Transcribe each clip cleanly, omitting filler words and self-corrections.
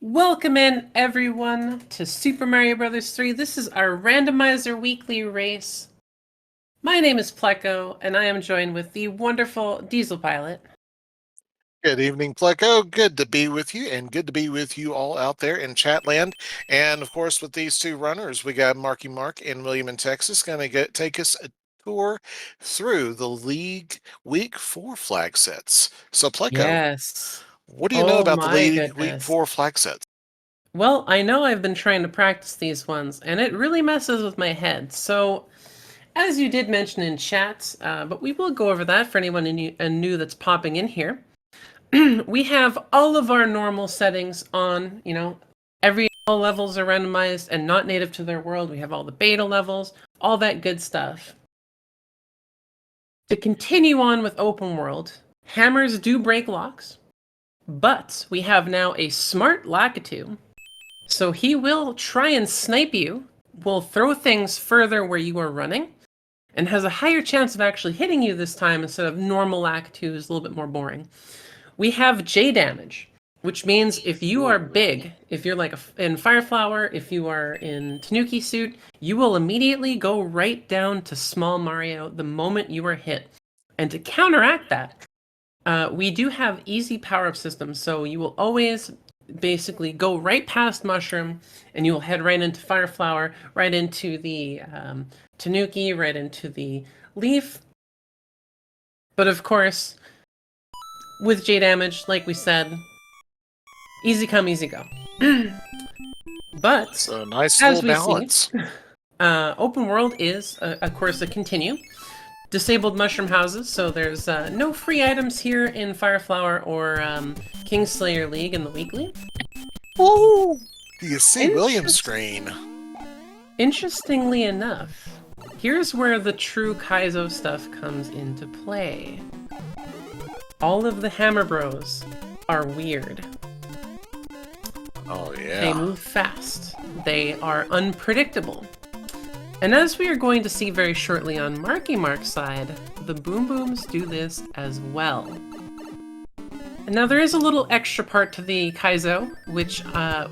Welcome in, everyone, to Super Mario Bros. 3. This is our Randomizer weekly race. My name is Pleco, and I am joined with the wonderful Diesel Pilot. Good evening, Pleco. Good to be with you, and good to be with you all out there in Chatland. And of course, with these two runners, we got Marky Mark and William in Texas, going to take us a tour through the League Week 4 flag sets. So, Pleco, Yes. what do you know Oh about the my League Week goodness. 4 flag sets? Well, I know I've been trying to practice these ones, and it really messes with my head. So, as you did mention in chat, but we will go over that for anyone new that's popping in here. We have all of our normal settings on, all levels are randomized and not native to their world. We have all the beta levels, all that good stuff. To continue on with open world, hammers do break locks, but we have now a smart Lakitu. So he will try and snipe you, will throw things further where you are running, and has a higher chance of actually hitting you this time instead of normal Lakitu, who's a little bit more boring. We have J damage, which means if you are big, if you're like in Fireflower, if you are in Tanuki suit, you will immediately go right down to small Mario the moment you are hit. And to counteract that, we do have easy power-up systems, so you will always basically go right past Mushroom, and you will head right into Fireflower, right into the Tanuki, right into the Leaf. But of course, with J damage, like we said, easy come, easy go. But So, nice as little we balance. see, open world is, of course, a continue. Disabled mushroom houses, so there's no free items here in Fireflower or Kingslayer League in the weekly. Oh, do you see William's screen? Interestingly enough, here's where the true Kaizo stuff comes into play. All of the Hammer Bros are weird. Oh, yeah. They move fast. They are unpredictable. And as we are going to see very shortly on Marky Mark's side, the Boom Booms do this as well. And now there is a little extra part to the Kaizo, which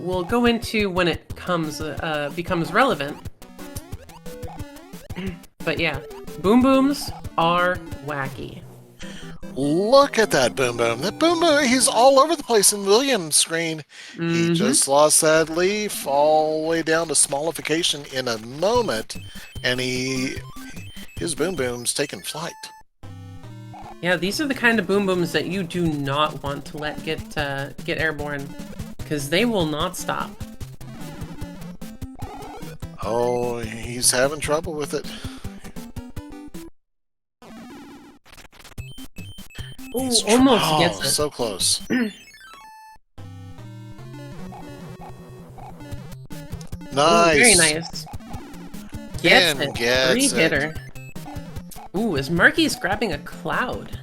we'll go into when it becomes relevant. But yeah, Boom Booms are wacky. Look at that Boom Boom. That Boom Boom, he's all over the place in William's screen. He just lost that leaf all the way down to smallification in a moment, and his Boom Boom's taking flight. Yeah, these are the kind of Boom Booms that you do not want to let get airborne, because they will not stop. Oh, he's having trouble with it. Ooh, almost gets it. So close. Nice. Ooh, very nice. Gets it. Three-hitter. Ooh, is Marky's grabbing a cloud?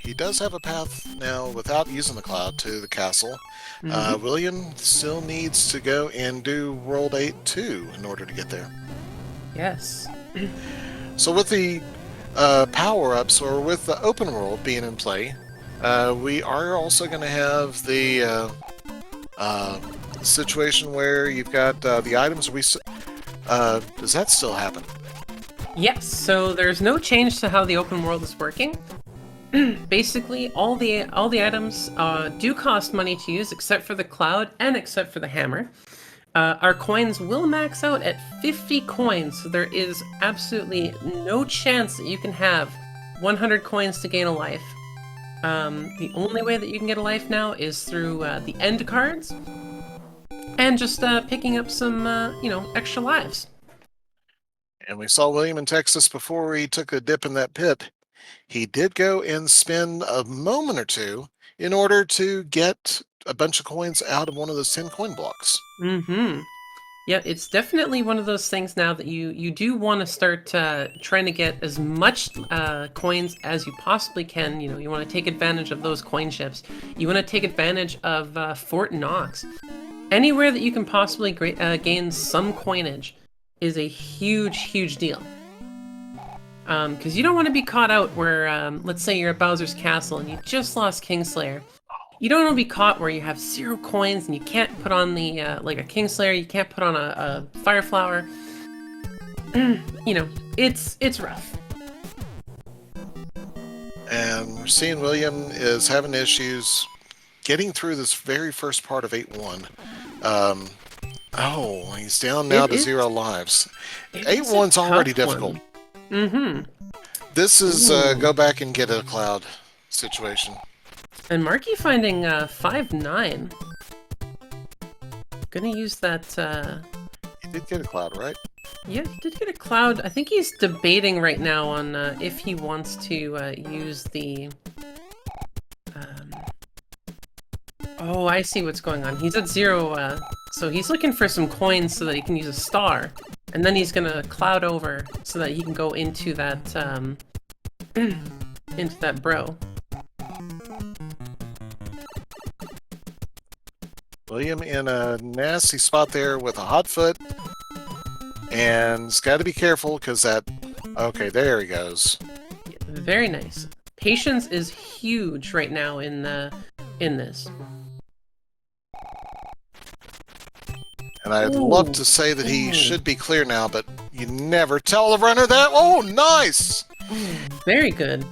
He does have a path now without using the cloud to the castle. William still needs to go and do World 8 too in order to get there. Yes. So with the power-ups, or with the open world being in play, we are also going to have the situation where you've got the items. Does that still happen? Yes. So there's no change to how the open world is working. Basically, all the items do cost money to use, except for the cloud and except for the hammer. Our coins will max out at 50 coins, so there is absolutely no chance that you can have 100 coins to gain a life. The only way that you can get a life now is through the end cards, and just picking up some, extra lives. And we saw William in Texas before he took a dip in that pit. He did go and spend a moment or two in order to get a bunch of coins out of one of those 10 coin blocks. Yeah, it's definitely one of those things now that you do want to start trying to get as much coins as you possibly can. You want to take advantage of those coin ships. You want to take advantage of Fort Knox. Anywhere that you can possibly gain some coinage is a huge, huge deal. Because you don't want to be caught out where, let's say you're at Bowser's Castle and you just lost Kingslayer. You don't want to be caught where you have 0 coins and you can't put on the like a Kingslayer, you can't put on a Fire Flower. You know, it's rough. And we're seeing William is having issues getting through this very first part of 8-1. Oh, he's down now to 0 lives. 8-1's already difficult. Mm-hmm. This is go back and get a cloud situation. And Marky finding 5-9. Gonna use that. He did get a cloud, right? Yeah, he did get a cloud. I think he's debating right now on if he wants to use the... Oh, I see what's going on. He's at 0, so he's looking for some coins so that he can use a star. And then he's gonna cloud over so that he can go into that, into that bro. William in a nasty spot there with a hot foot. And he's got to be careful because that... Okay, there he goes. Yeah, very nice. Patience is huge right now in this. And I'd love to say that he should be clear now, but you never tell the runner that. Oh, nice! Very good.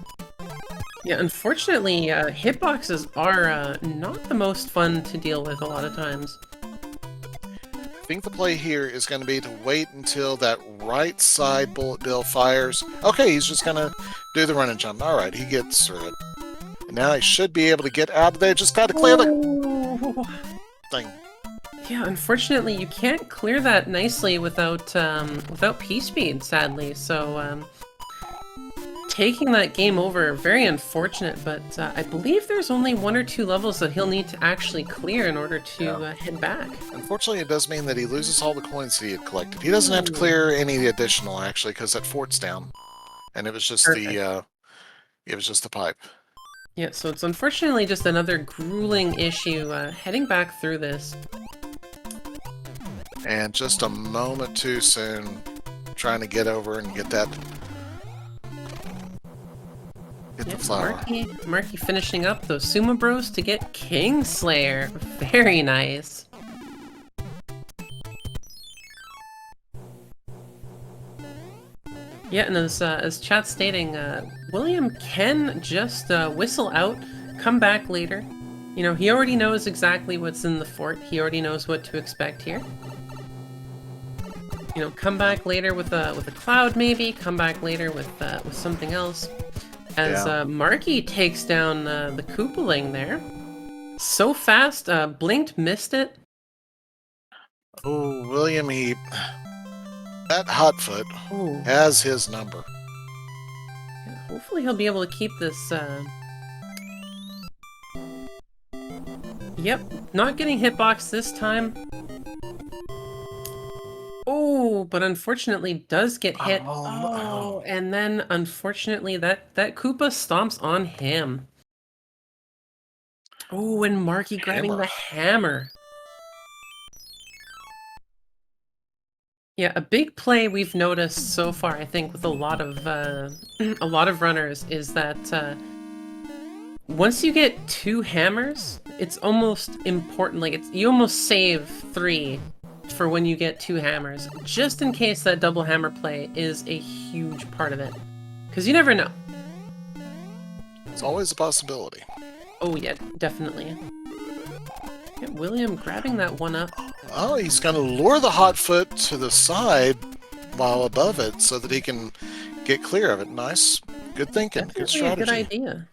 Yeah, unfortunately, hitboxes are not the most fun to deal with a lot of times. I think the play here is going to be to wait until that right side bullet bill fires. Okay, he's just going to do the run and jump. All right, he gets through it. And now he should be able to get out of there. Just got to clear the thing. Yeah, unfortunately, you can't clear that nicely without without P-Speed, sadly. So, taking that game over, very unfortunate, but I believe there's only 1 or 2 levels that he'll need to actually clear in order to head back. Unfortunately, it does mean that he loses all the coins that he had collected. He doesn't have to clear any additional, actually, because that fort's down. And it was just the pipe. Yeah, so it's unfortunately just another grueling issue heading back through this. And just a moment too soon, trying to get over and get that... Get the flower. Marky finishing up those Sumo Bros to get Kingslayer. Very nice. Yeah, and as chat's stating, William can just whistle out, come back later. You know, he already knows exactly what's in the fort. He already knows what to expect here. You know, come back later with a cloud maybe. Come back later with something else. As Marky takes down the Koopaling there. So fast, blinked, missed it. Oh, William, that Hotfoot has his number. Yeah, hopefully he'll be able to keep this... Yep, not getting hitbox this time. Oh, but unfortunately does get hit. Oh, and then unfortunately that Koopa stomps on him. Oh, and Marky grabbing the hammer. Yeah, a big play we've noticed so far, I think, with a lot of runners is that once you get 2 hammers, it's almost important. Like you almost save 3 for when you get 2 hammers, just in case that double hammer play is a huge part of it. Because you never know. It's always a possibility. Oh yeah, definitely. Yeah, William grabbing that one up. Oh, he's going to lure the Hotfoot to the side while above it so that he can get clear of it. Nice. Good thinking. Definitely good strategy. A good idea.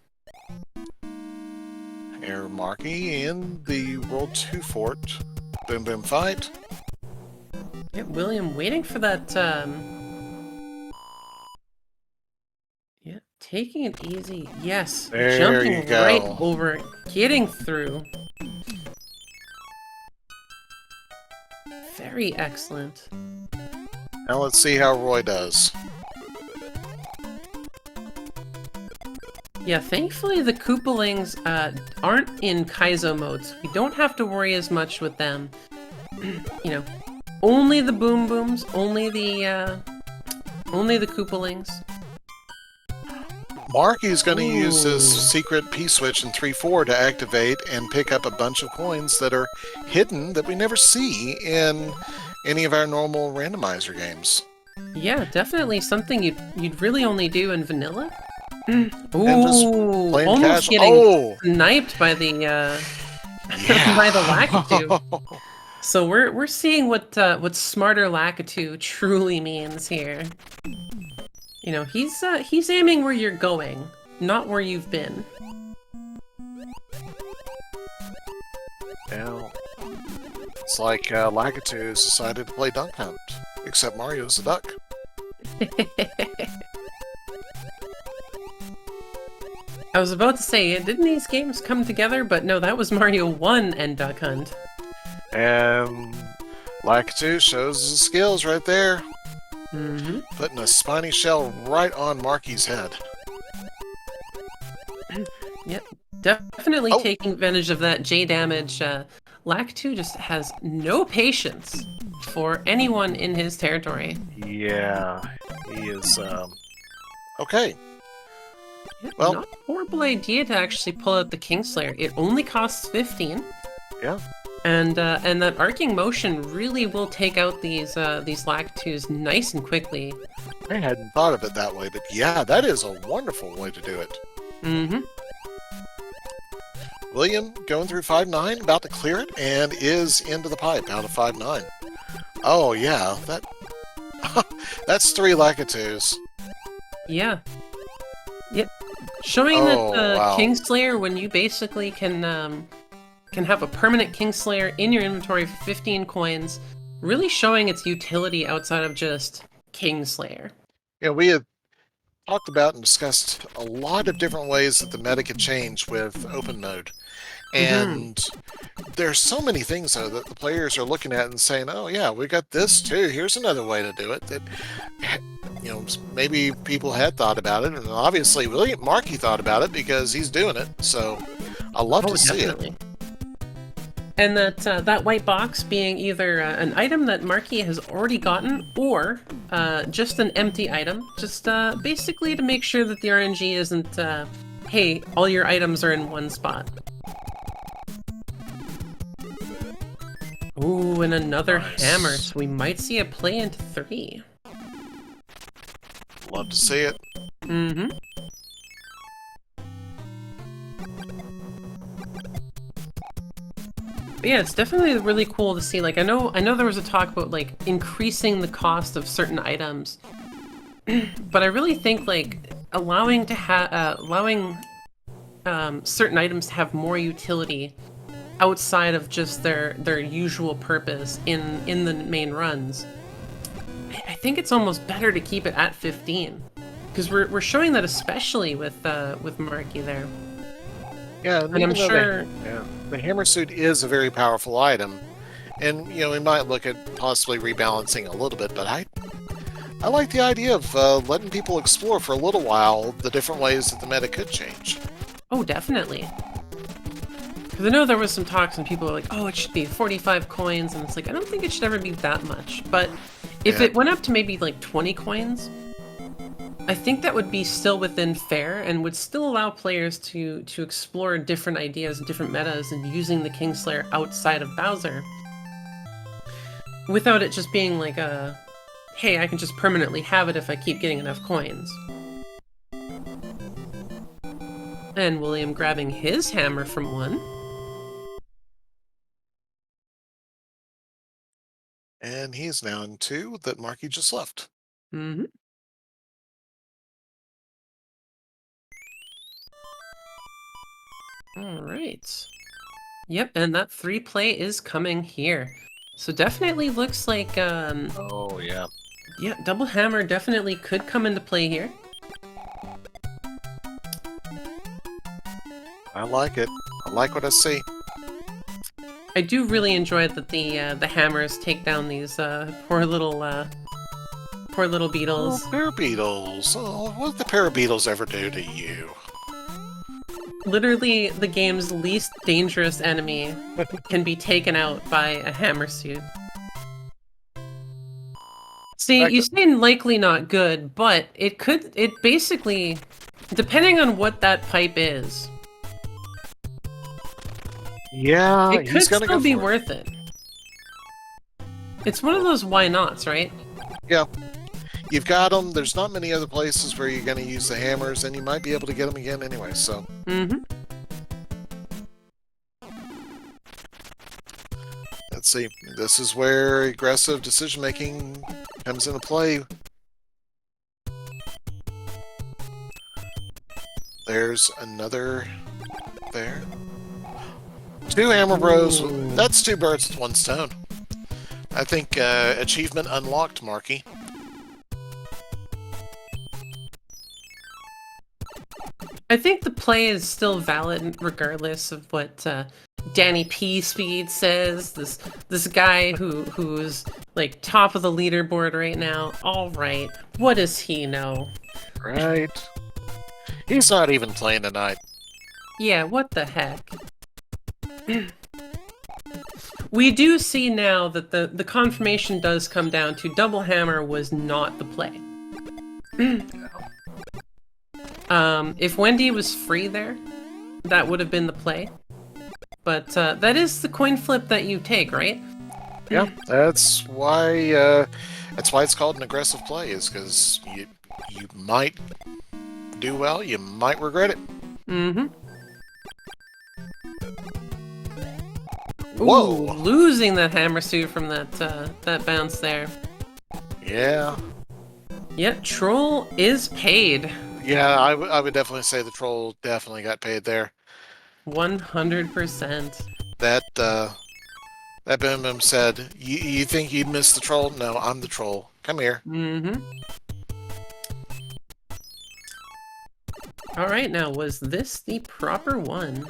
Here, Marky in the World 2 fort. Boom, boom, fight. Yeah, William waiting for that, yeah, taking it easy. Yes, there jumping right over, getting through. Very excellent. Now let's see how Roy does. Yeah, thankfully the Koopalings aren't in Kaizo modes. We don't have to worry as much with them. You know, only the Boom Booms, only the Koopalings. Marky's going to use his Ooh. secret P-switch in 3-4 to activate and pick up a bunch of coins that are hidden that we never see in any of our normal randomizer games. Yeah, definitely something you'd really only do in vanilla. And just Ooh, playing almost casual. getting Oh, sniped by the by the Lakitu. yeah. So we're seeing what smarter Lakitu truly means here. You know, he's aiming where you're going, not where you've been. Now, it's like Lakitu has decided to play Dunk Hunt, except Mario's a duck. I was about to say, didn't these games come together? But no, that was Mario 1 and Duck Hunt. And Lakitu shows his skills right there. Mm-hmm. Putting a spiny shell right on Marky's head. Yep, definitely taking advantage of that J damage. Lakitu just has no patience for anyone in his territory. Yeah, he is, okay. Yeah, Well, not a horrible idea to actually pull out the Kingslayer. It only costs 15. Yeah. And that arcing motion really will take out these Lakitus nice and quickly. I hadn't thought of it that way, but yeah, that is a wonderful way to do it. Mm-hmm. William going through 5-9, about to clear it, and is into the pipe out of 5-9. Oh yeah, that's 3 Lakitus. Yeah. Yep. Showing that wow. Kingslayer, when you basically can have a permanent Kingslayer in your inventory for 15 coins, really showing its utility outside of just Kingslayer. Yeah, we had talked about and discussed a lot of different ways that the meta could change with open mode. And there's so many things, though, that the players are looking at and saying, oh, yeah, we got this, too. Here's another way to do it. That, you know, maybe people had thought about it. And obviously, Marky thought about it because he's doing it. So I love to see it. And that white box being either an item that Marky has already gotten or just an empty item. Just basically to make sure that the RNG isn't, hey, all your items are in one spot. Ooh, and another hammer, so we might see a play into 3. Love to see it. Mm-hmm. But yeah, it's definitely really cool to see. Like, I know there was a talk about like increasing the cost of certain items, but I really think like allowing certain items to have more utility outside of just their usual purpose in the main runs. I think it's almost better to keep it at 15 because we're showing that especially with Marky there. Yeah, and I'm sure. The hammer suit is a very powerful item, and you know we might look at possibly rebalancing a little bit. But I like the idea of letting people explore for a little while the different ways that the meta could change. Oh, definitely. Because I know there was some talks and people were like, oh, it should be 45 coins, and it's like, I don't think it should ever be that much. But if it went up to maybe like 20 coins, I think that would be still within fair and would still allow players to explore different ideas and different metas and using the Kingslayer outside of Bowser. Without it just being like a, hey, I can just permanently have it if I keep getting enough coins. And William grabbing his hammer from 1. And he's now in 2 that Marky just left. Mm-hmm. All right. Yep, and that 3 play is coming here. So definitely looks like oh yeah. Yeah, double hammer definitely could come into play here. I like it. I like what I see. I do really enjoy that the hammers take down these poor little beetles. Oh, parabeetles. Oh, what did the parabeetles ever do to you? Literally, the game's least dangerous enemy can be taken out by a hammer suit. See, you say likely not good, but it basically Depending on what that pipe is, Yeah, it he's could gonna still go be for it. worth it. It's one of those why nots, right? Yeah. You've got them. There's not many other places where you're going to use the hammers, and you might be able to get them again anyway, so. Mm-hmm. Let's see. This is where aggressive decision-making comes into play. There's another there. 2 hammer bros. Ooh. That's 2 birds with 1 stone. I think achievement unlocked, Marky. I think the play is still valid regardless of what Danny P Speed says. This guy who's like top of the leaderboard right now. All right, what does he know? Right. He's not even playing tonight. Yeah, what the heck? We do see now that the confirmation does come down to double hammer was not the play. If Wendy was free there, that would have been the play. But that is the coin flip that you take, right? Yeah, that's why it's called an aggressive play, is because you might do well, you might regret it. Mm-hmm. Whoa! Ooh, losing that hammer suit from that bounce there. Yeah. Yeah, troll is paid. Yeah, I would definitely say the troll definitely got paid there. 100%. That Boom Boom said, you think you'd miss the troll? No, I'm the troll. Come here. Mm-hmm. Alright, now, was this the proper one?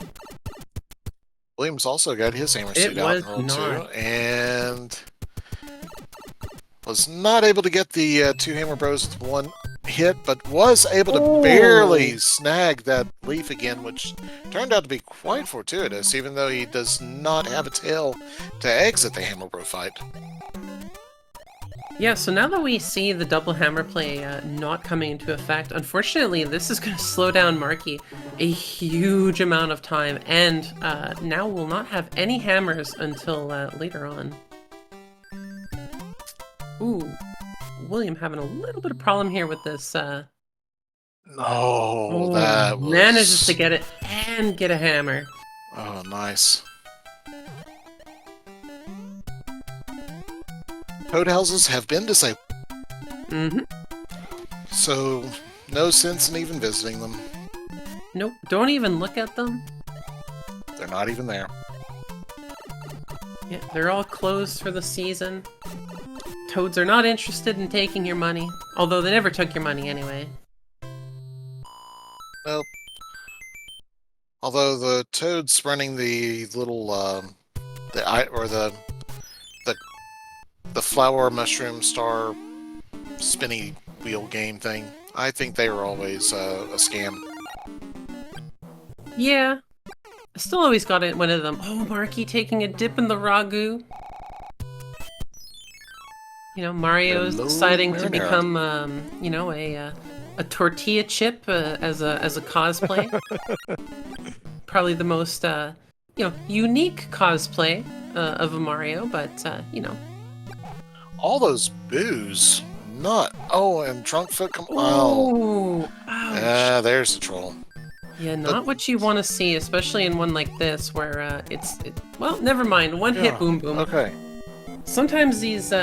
Williams also got his hammer suit out in roll 2, and was not able to get the 2 hammer bros with 1 hit, but was able to barely snag that leaf again, which turned out to be quite fortuitous, even though he does not have a tail to exit the hammer bro fight. Yeah, so now that we see the double hammer play not coming into effect, unfortunately this is going to slow down Marky a huge amount of time, and now we'll not have any hammers until later on. Ooh, William having a little bit of problem here with this. No, that was... manages to get it and get a hammer. Oh, nice. Code houses have been disabled. Mm-hmm. So, no sense in even visiting them. Nope, don't even look at them. They're not even there. Yeah, they're all closed for the season. Toads are not interested in taking your money, although they never took your money anyway. Nope. Although the toads running the little the flower mushroom star spinny wheel game thing, I think they were always a scam. Yeah, I still always got it. One of them. Oh, Marky taking a dip in the ragu. You know, Mario's Hello, deciding to Marinara. become, you know, a tortilla chip as a cosplay. Probably the most, you know, unique cosplay of a Mario, but you know. All those boos, not. Oh, and Trunkfoot. Oh, ouch. There's the troll. Yeah, not what you want to see, especially in one like this where well, never mind. One hit boom boom. Okay. Sometimes these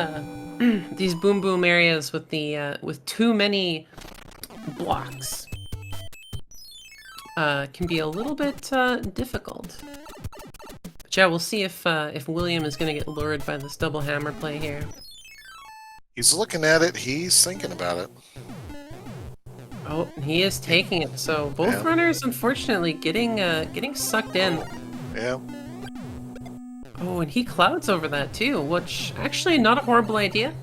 these boom boom areas with the with too many blocks can be a little bit difficult. But yeah, we'll see if William is gonna get lured by this double hammer play here. He's looking at it. He's thinking about it. Oh, he is taking it. So both runners, unfortunately, getting sucked in. Yeah. Oh, and he clouds over that too, which actually not a horrible idea.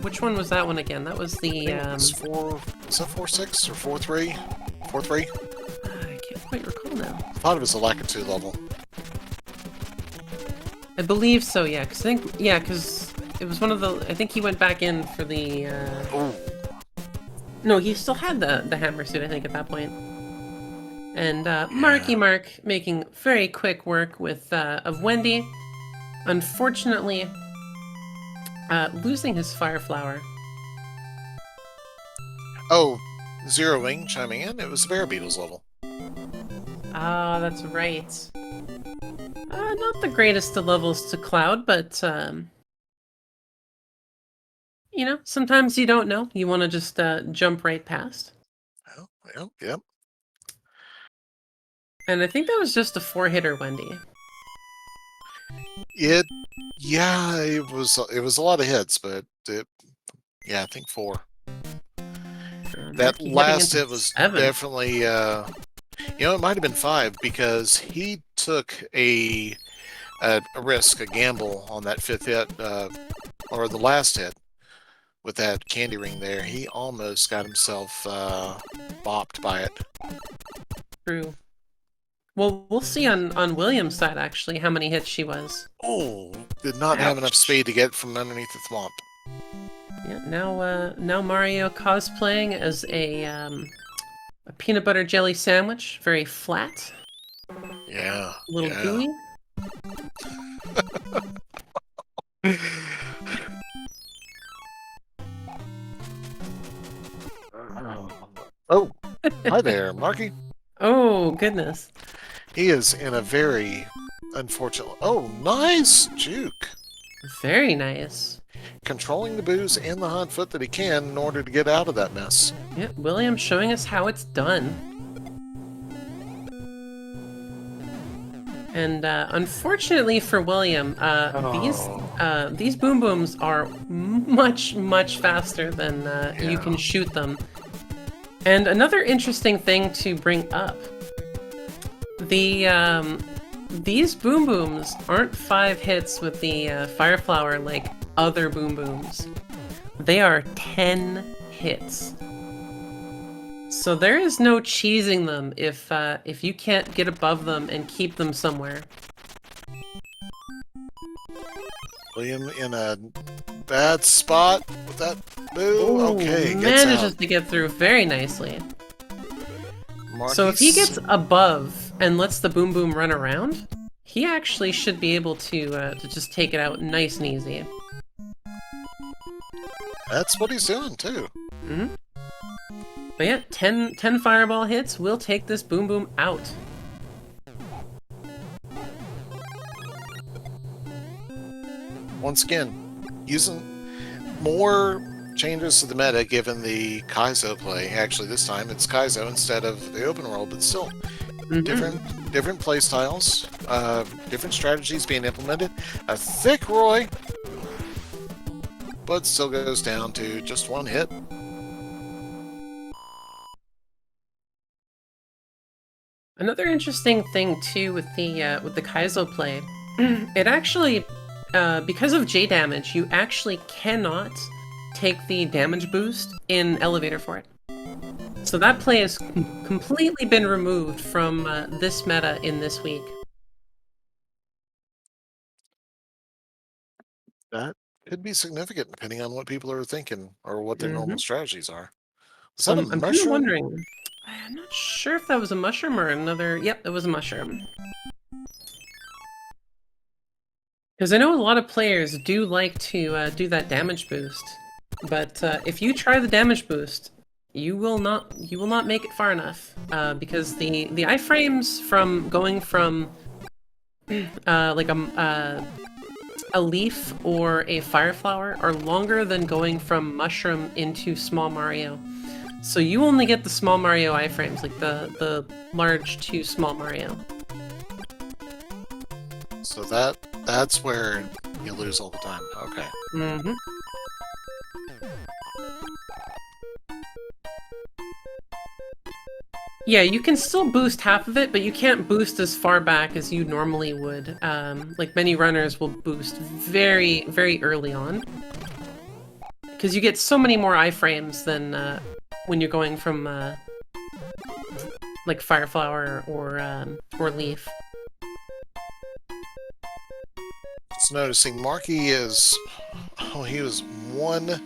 Which one was that one again? That was the It's 4. Is that 4-6 or 4-3? 4-3? I can't quite recall now. I thought it was a Lakitu level. I believe so, yeah. Because it was one of the. I think he went back in for the. Ooh. No, he still had the hammer suit, I think, at that point. And Marky Yeah. Mark making very quick work with of Wendy. Unfortunately, losing his Fire Flower. Oh, Zero Wing chiming in. It was the Bear Beetles level. Ah, that's right. Not the greatest of levels to Cloud, but you know, sometimes you don't know. You want to just jump right past. Oh, yeah, yep. And I think that was just a 4-hitter, Wendy. Yeah, it was a lot of hits, but yeah, I think 4. That Marky heading last into hit was 7. definitely, it might have been 5 because he took a risk, a gamble on that 5th hit, or the last hit with that candy ring there. He almost got himself bopped by it. True. Well, we'll see on William's side, actually, how many hits she was. Oh, did not have enough Ouch. speed to get from underneath the thwomp. Yeah, now Mario cosplaying as a peanut butter jelly sandwich, very flat, Yeah, a little yeah. gooey. Oh, hi there, Marky. Oh, goodness. He is in a very unfortunate. Oh, nice juke. Very nice. Controlling the booze and the hot foot that he can in order to get out of that mess. Yeah, William showing us how it's done. And unfortunately for William, these boom booms are much faster than you can shoot them. And another interesting thing to bring up: these boom booms aren't 5 hits with the Fire Flower like other boom booms. They are 10 hits. So there is no cheesing them if you can't get above them and keep them somewhere. William in a bad spot with that boo. Ooh, Okay, gets manages out. to get through very nicely. Marky's... So if he gets above and lets the boom boom run around, he actually should be able to just take it out nice and easy. That's what he's doing too. Mm-hmm. But yeah, 10 fireball hits will take this boom boom out. Once again, using more changes to the meta given the Kaizo play. Actually, this time it's Kaizo instead of the open world, but still different play styles, different strategies being implemented. A thick Roy, but still goes down to just 1 hit. Another interesting thing too with the Kaizo play, it actually, because of J damage, you actually cannot take the damage boost in elevator for it. So that play has completely been removed from this meta in this week. That could be significant depending on what people are thinking or what their normal Mm-hmm. strategies are. Was So that a I'm kind of mushroom? wondering. I'm not sure if that was a mushroom or another. Yep, it was a mushroom. Because I know a lot of players do like to do that damage boost, but if you try the damage boost, you will not make it far enough because the iframes from going from like a leaf or a fire flower are longer than going from mushroom into small Mario. So you only get the small Mario iframes, like the large to small Mario. So that's where you lose all the time. Okay. Mm-hmm. Yeah, you can still boost half of it, but you can't boost as far back as you normally would. Like many runners will boost very, very early on. Because you get so many more iframes than when you're going from like Fire Flower or Leaf. Just noticing Marky is... Oh, he was 1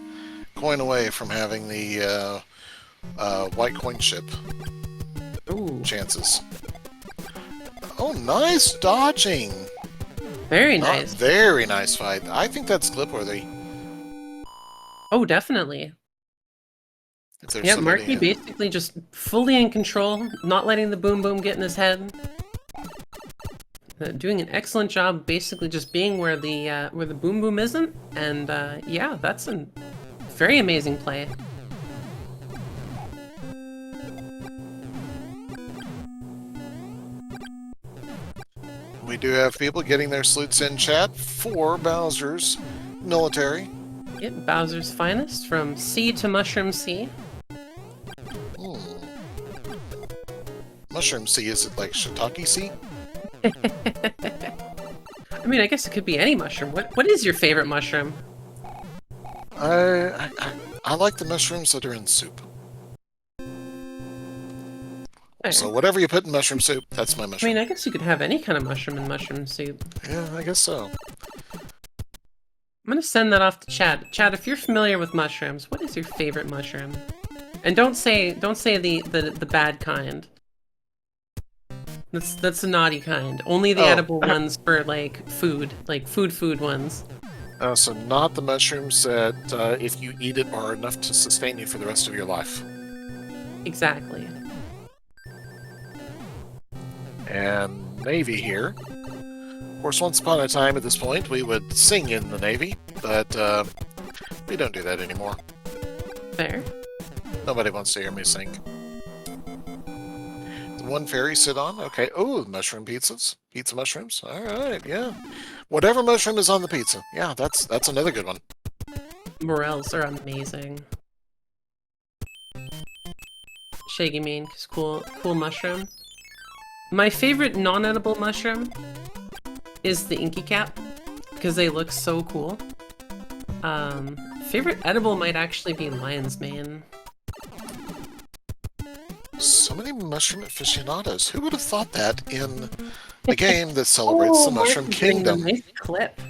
coin away from having the white coin ship Ooh, chances. Oh, nice dodging. very Not nice. very nice fight. I think that's clip-worthy. Oh, definitely. If there's Yeah, somebody Marky basically just fully in control, not letting the boom boom get in his head. Doing an excellent job, basically just being where the boom boom isn't, and yeah, that's a very amazing play. We do have people getting their salutes in chat for Bowser's military. Yep, Bowser's finest from sea to Mushroom Sea. Mushroom Sea, is it like Shiitake Sea? I mean, I guess it could be any mushroom. What is your favorite mushroom? I like the mushrooms that are in soup. Fair. So whatever you put in mushroom soup, that's my I mushroom. mean, I guess you could have any kind of mushroom in mushroom soup. Yeah, I guess so. I'm gonna send that off to Chad. Chad, if you're familiar with mushrooms, what is your favorite mushroom? And don't say the bad kind. That's the naughty kind. Only the Oh. edible ones for like food ones. So not the mushrooms that, if you eat it, are enough to sustain you for the rest of your life. Exactly. And Navy here. Of course, once upon a time at this point, we would sing in the Navy, but we don't do that anymore. Fair. Nobody wants to hear me sing. The one fairy sit on. Okay. Oh, mushroom pizzas. Pizza mushrooms. All right. Yeah. Whatever mushroom is on the pizza. Yeah, that's another good one. Morels are amazing. Shaggy Mane, cause cool mushroom. My favorite non-edible mushroom is the Inky Cap, because they look so cool. Favorite edible might actually be Lion's Mane. So many mushroom aficionados. Who would have thought that in the game that celebrates the Mushroom Kingdom? Nice clip.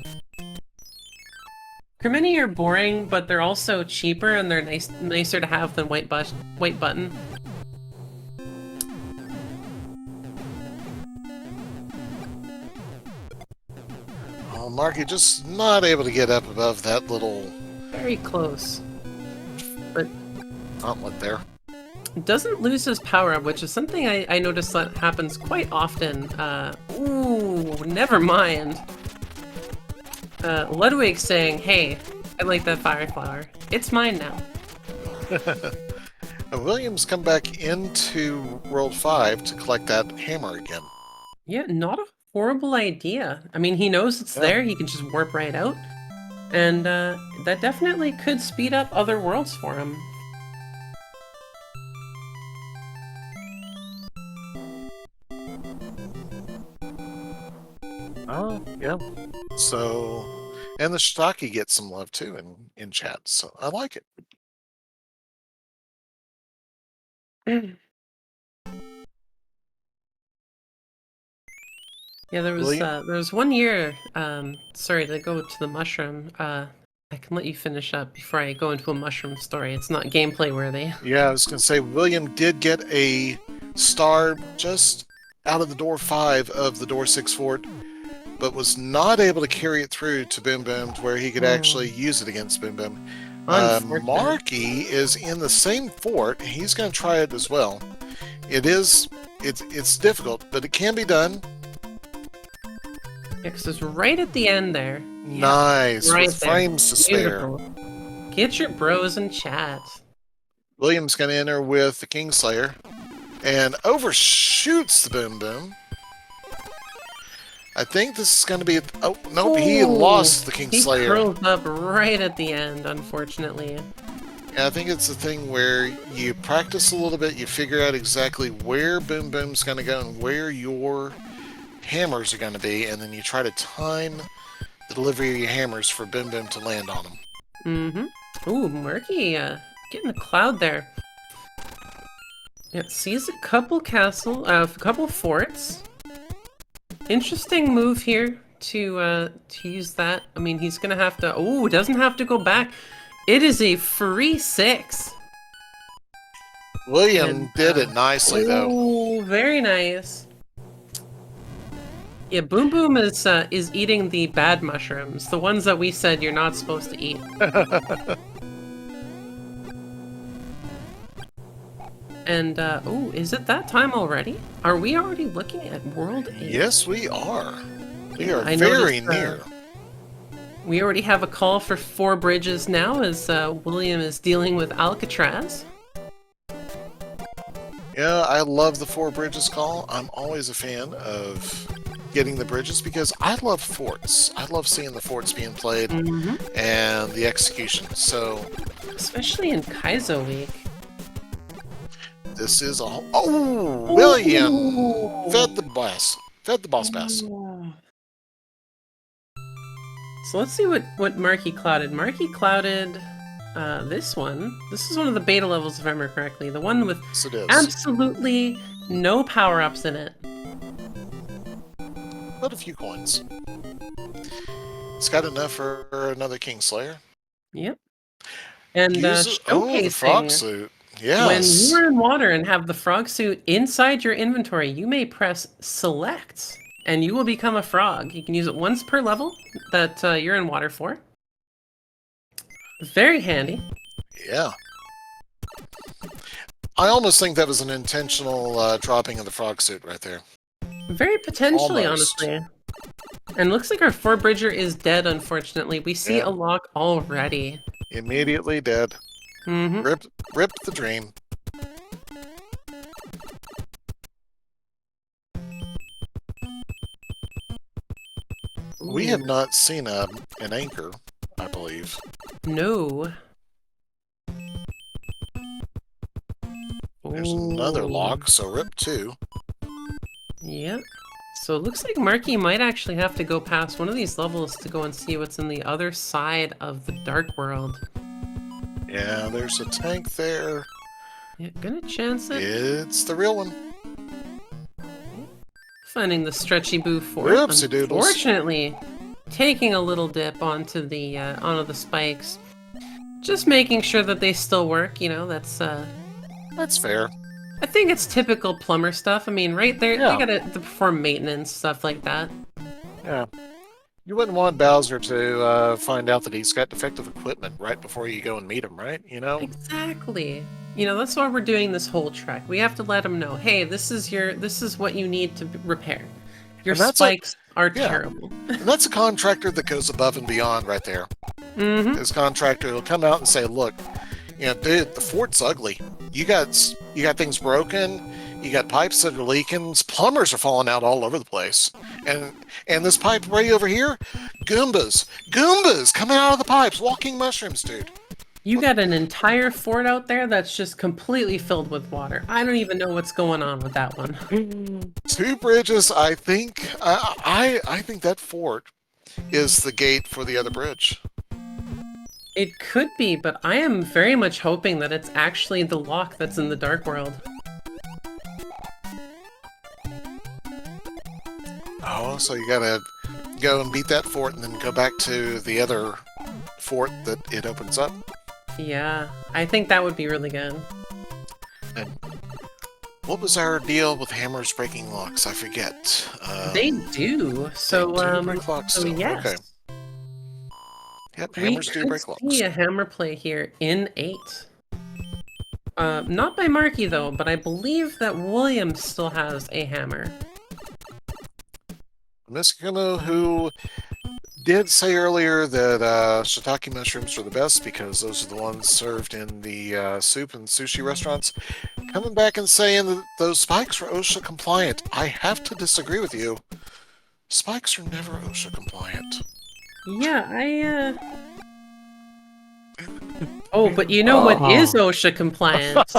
Cremini are boring, but they're also cheaper and they're nicer to have than White Button. Oh, Marky just not able to get up above that little Very close. But gauntlet there. doesn't lose his power up, which is something I notice that happens quite often. Ooh, never mind. Ludwig saying, hey, I like that fire flower. It's mine now. Williams come back into World 5 to collect that hammer again. Yeah, not a horrible idea. I mean, he knows it's there, he can just warp right out. And that definitely could speed up other worlds for him. Oh, yeah. So, and the shiitake gets some love too in chat, so I like it. Yeah, there was 1 year, sorry to go to the mushroom, I can let you finish up before I go into a mushroom story. It's not gameplay worthy. Yeah, I was going to say, William did get a star just out of the door 5 of the door 6 fort, but was not able to carry it through to Boom Boom to where he could actually use it against Boom Boom. Marky is in the same fort. He's going to try it as well. It's difficult, but it can be done. Yeah, 'cause it's right at the end there. Nice, right with there. frames to spare. Beautiful. Get your bros in chat. William's going to enter with the Kingslayer and overshoots the Boom Boom. I think this is going to be... Oh, nope, he lost the Kingslayer. He curled up right at the end, unfortunately. Yeah, I think it's the thing where you practice a little bit, you figure out exactly where Boom Boom's going to go and where your hammers are going to be, and then you try to time the delivery of your hammers for Boom Boom to land on them. Mm-hmm. Ooh, Murky, getting the cloud there. Yeah, sees a couple forts. Interesting move here to use that. I mean, he's gonna have to. Oh, doesn't have to go back. It is a free 6. William did it nicely, though. Oh, very nice. Yeah, Boom Boom is eating the bad mushrooms, the ones that we said you're not supposed to eat. And oh, is it that time already? Are we already looking at World 8? Yes, we are. We are I very noticed, near. We already have a call for 4 bridges now, as William is dealing with Alcatraz. Yeah, I love the 4 bridges call. I'm always a fan of getting the bridges because I love forts. I love seeing the forts being played and the execution. So, especially in Kaizo Week. This is all. Oh, William fed the boss. Fed the boss pass. So let's see what Marky clouded. Marky clouded this one. This is one of the beta levels, if I remember correctly. The one with Yes, it is. absolutely no power-ups in it. But a few coins. It's got enough for another Kingslayer. Yep. And oh, the frog suit. Yes. When you are in water and have the frog suit inside your inventory, you may press select, and you will become a frog. You can use it once per level that you're in water for. Very handy. Yeah. I almost think that was an intentional dropping of the frog suit right there. Very potentially, Almost. honestly. And looks like our 4-bridger is dead, unfortunately. We see a lock already. Immediately dead. Ripped the dream. We have not seen an anchor, I believe. No. There's another lock, so rip 2. Yep. So it looks like Marky might actually have to go past one of these levels to go and see what's in the other side of the Dark World. Yeah, there's a tank there. Yeah, gonna chance it. It's the real one. Finding the stretchy boo fort. Oopsie doodles. Unfortunately, taking a little dip onto the spikes. Just making sure that they still work, you know, that's fair. I think it's typical plumber stuff. I mean, right there, Yeah. you gotta perform maintenance, stuff like that. Yeah. You wouldn't want Bowser to find out that he's got defective equipment right before you go and meet him, right? You know? Exactly. You know, that's why we're doing this whole trek. We have to let him know, hey, this is what you need to repair. Your spikes are terrible. And that's a contractor that goes above and beyond right there. This contractor will come out and say, look, you know, dude, the fort's ugly. You got things broken. You got pipes that are leaking. Plumbers are falling out all over the place. And this pipe right over here, Goombas coming out of the pipes, walking mushrooms, dude. You got an entire fort out there that's just completely filled with water. I don't even know what's going on with that one. 2 bridges, I think. I think that fort is the gate for the other bridge. It could be, but I am very much hoping that it's actually the lock that's in the Dark World. Oh, so you gotta go and beat that fort and then go back to the other fort that it opens up? Yeah, I think that would be really good. And what was our deal with hammers breaking locks? I forget. They do. So, they do break locks so still. yes. Okay. Yep, hammers do break locks. We see a hammer play here in 8. Not by Marky, though, but I believe that William still has a hammer. Miss Kuno, who did say earlier that shiitake mushrooms are the best because those are the ones served in the soup and sushi restaurants, coming back and saying that those spikes were OSHA compliant. I have to disagree with you. Spikes are never OSHA compliant. Yeah, Oh, but you know what is OSHA compliant?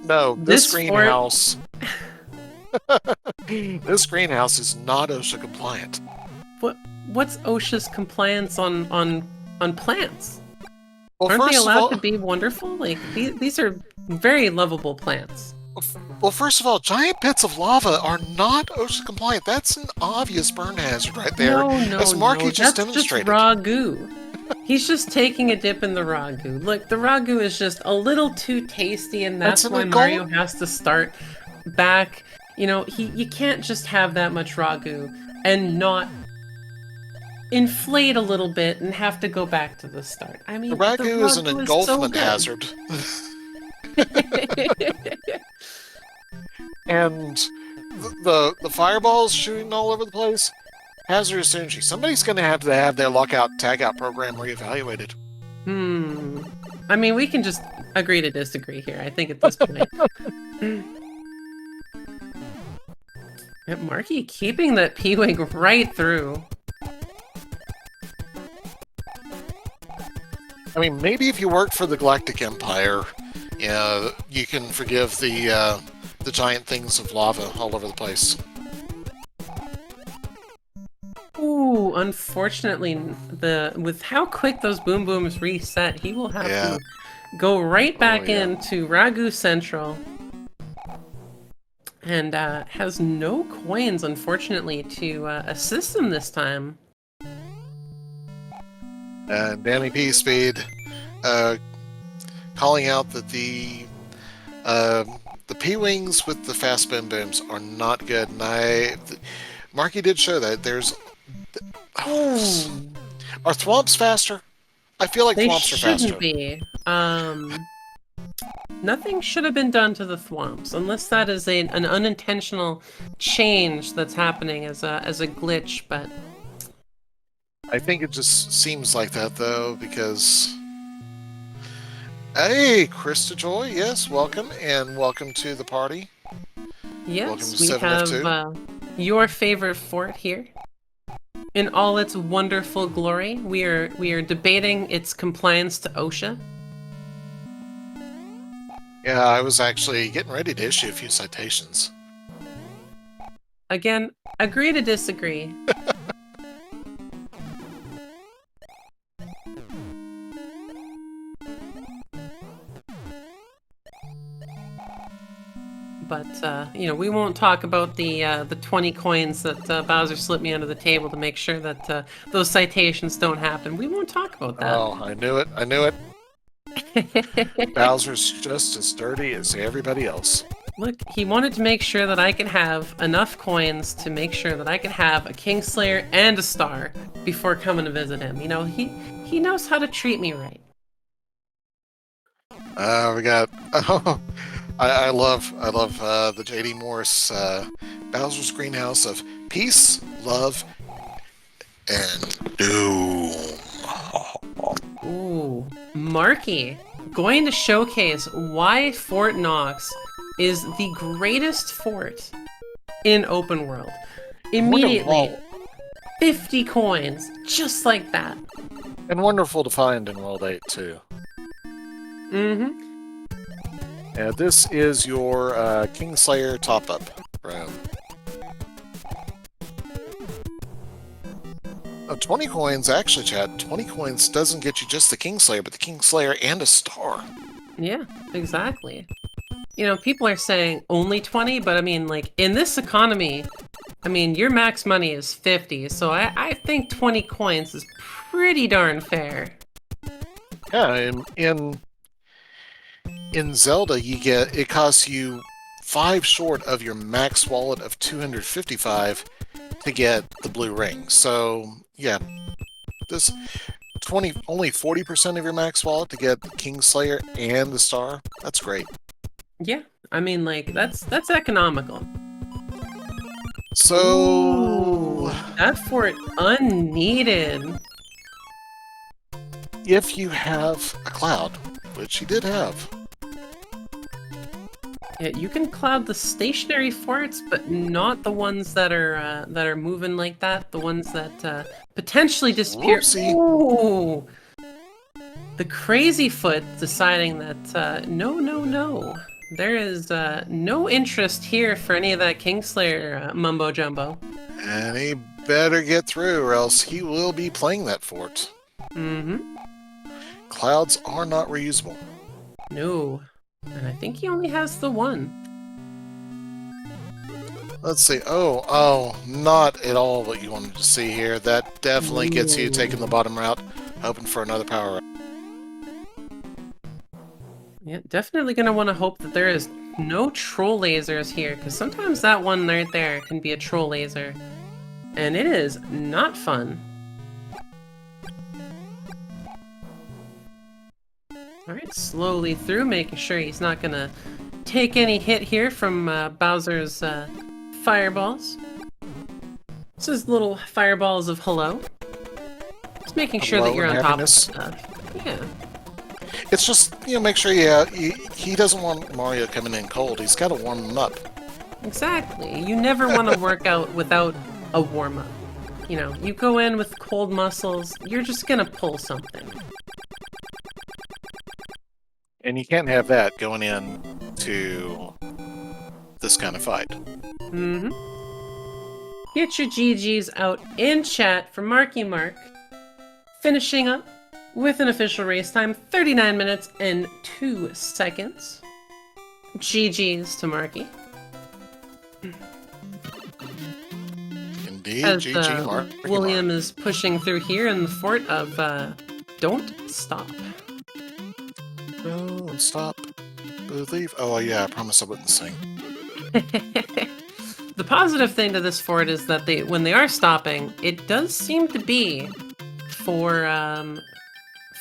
No, this fort- greenhouse... This greenhouse is not OSHA compliant. What's OSHA's compliance on plants? Well, Aren't they first of allowed all- to be wonderful? Like, these are very lovable plants. Well, first of all, giant pits of lava are not OSHA compliant. That's an obvious burn hazard right there. No, as Marky just that's demonstrated. just raw goo. He's just taking a dip in the ragu. Look, the ragu is just a little too tasty, and That's that's an why goal. Mario has to start back. You know, you can't just have that much ragu and not inflate a little bit and have to go back to the start. I The mean, the ragu is an ragu is so engulfment good. hazard. And the fireballs shooting all over the place, hazardous energy. Somebody's going to have their lockout tagout program reevaluated. I mean, we can just agree to disagree here, I think, at this point. Yeah, Marky keeping that P-Wing right through. I mean, maybe if you work for the Galactic Empire, yeah, you can forgive the giant things of lava all over the place. Ooh, unfortunately, with how quick those boom booms reset, he will have to go right back into Ragu Central. And has no coins, unfortunately, to assist him this time. And Danny P. Speed calling out that the P-Wings with the fast boom booms are not good. And Marky did show that there's... Are thwomps faster? I feel like thwomps are faster. They shouldn't be. Nothing should have been done to the thwomps, unless that is an unintentional change that's happening as a glitch, but... I think it just seems like that, though, because... Hey, Krista Joy, yes, welcome, and welcome to the party. Yes, we have your favorite fort here. In all its wonderful glory, we are debating its compliance to OSHA. Yeah, I was actually getting ready to issue a few citations. Again, agree to disagree. But, you know, we won't talk about the 20 coins that Bowser slipped me under the table to make sure that those citations don't happen. We won't talk about that. Oh, I knew it. I knew it. Bowser's just as dirty as everybody else. Look, he wanted to make sure that I could have enough coins to make sure that I could have a Kingslayer and a star before coming to visit him. You know, he knows how to treat me right. We got... Oh, I love the J.D. Morris Bowser's Greenhouse of Peace, Love, and Doom. Ooh, Marky, going to showcase why Fort Knox is the greatest fort in open world. Immediately, 50 coins, just like that. And wonderful to find in World 8, too. Mm-hmm. Yeah, this is your Kingslayer top-up room. 20 coins, actually, Chad, 20 coins doesn't get you just the Kingslayer, but the Kingslayer and a star. Yeah, exactly. You know, people are saying only 20, but I mean, like, in this economy, I mean, your max money is 50, so I think 20 coins is pretty darn fair. Yeah, in Zelda, it costs you 5 short of your max wallet of 255 to get the blue ring. So, yeah, this only 40% of your max wallet to get the Kingslayer and the star. That's great. Yeah, I mean, like, that's economical. So... Ooh, that fort unneeded. If you have a cloud, which you did have. Yeah, you can cloud the stationary forts, but not the ones that are moving like that. The ones that potentially disappear. Whoopsie. Ooh, the crazy foot deciding that no, there is no interest here for any of that Kingslayer mumbo jumbo. And he better get through, or else he will be playing that fort. Mm-hmm. Clouds are not reusable. No. And I think he only has the one. Let's see. Oh, not at all what you wanted to see here. That definitely gets you taking the bottom route. hoping for another power up. Yeah, definitely gonna want to hope that there is no troll lasers here, because sometimes that one right there can be a troll laser. And it is not fun. Alright, slowly through, making sure he's not gonna take any hit here from Bowser's fireballs. This is little fireballs of hello. Just making sure that Hello you're and on top of happiness. stuff. Yeah. It's just, make sure he doesn't want Mario coming in cold. He's got to warm him up. Exactly. You never want to work out without a warm-up. You know, you go in with cold muscles, you're just gonna pull something. And you can't have that going in to this kind of fight. Mm-hmm. Get your GGs out in chat for Marky Mark. Finishing up with an official race time, 39 minutes and 2 seconds. GGs to Marky. Indeed, As GG, Mark. William is pushing through here in the fort of Don't Stop. Don't stop. Believe. Oh, yeah, I promise I wouldn't sing. The positive thing to this fort is that when they are stopping, it does seem to be for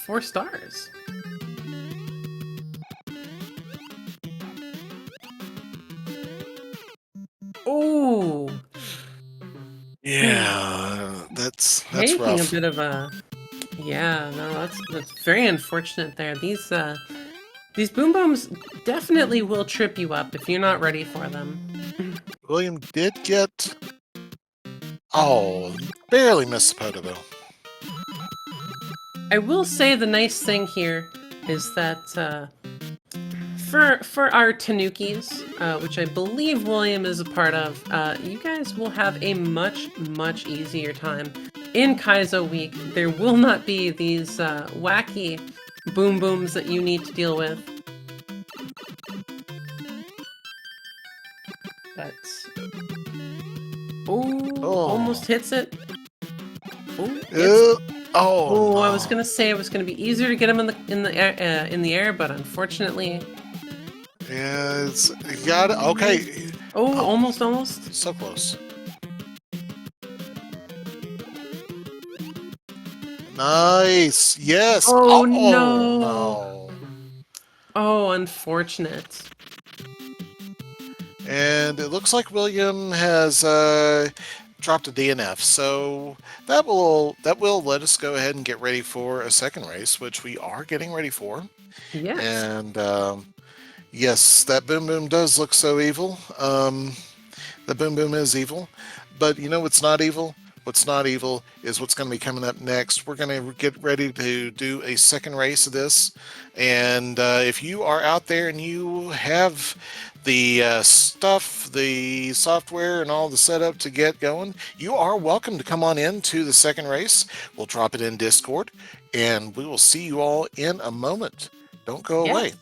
4 stars. Oh, Yeah, that's taking a rough. bit of a yeah. No, that's very unfortunate there. These boom booms definitely will trip you up if you're not ready for them. William did get... Oh, barely missed the Poto. I will say the nice thing here is that for our Tanukis, which I believe William is a part of, you guys will have a much easier time. In Kaizo Week, there will not be these wacky boom booms that you need to deal with. But almost hits it. Oh, I was gonna say it was gonna be easier to get him in the air, but unfortunately. Yeah, you got it. Okay. Almost. So close. Nice. Yes. Oh, no. Oh, unfortunate. And it looks like William has dropped a DNF, so that will let us go ahead and get ready for a second race, which we are getting ready for. Yes. And yes, that boom boom does look so evil. The boom boom is evil, but you know what's not evil? What's not evil is what's going to be coming up next. We're going to get ready to do a second race of this, and if you are out there and you have the stuff, the software, and all the setup to get going, you are welcome to come on in to the second race. We'll drop it in Discord, and we will see you all in a moment. Don't go away.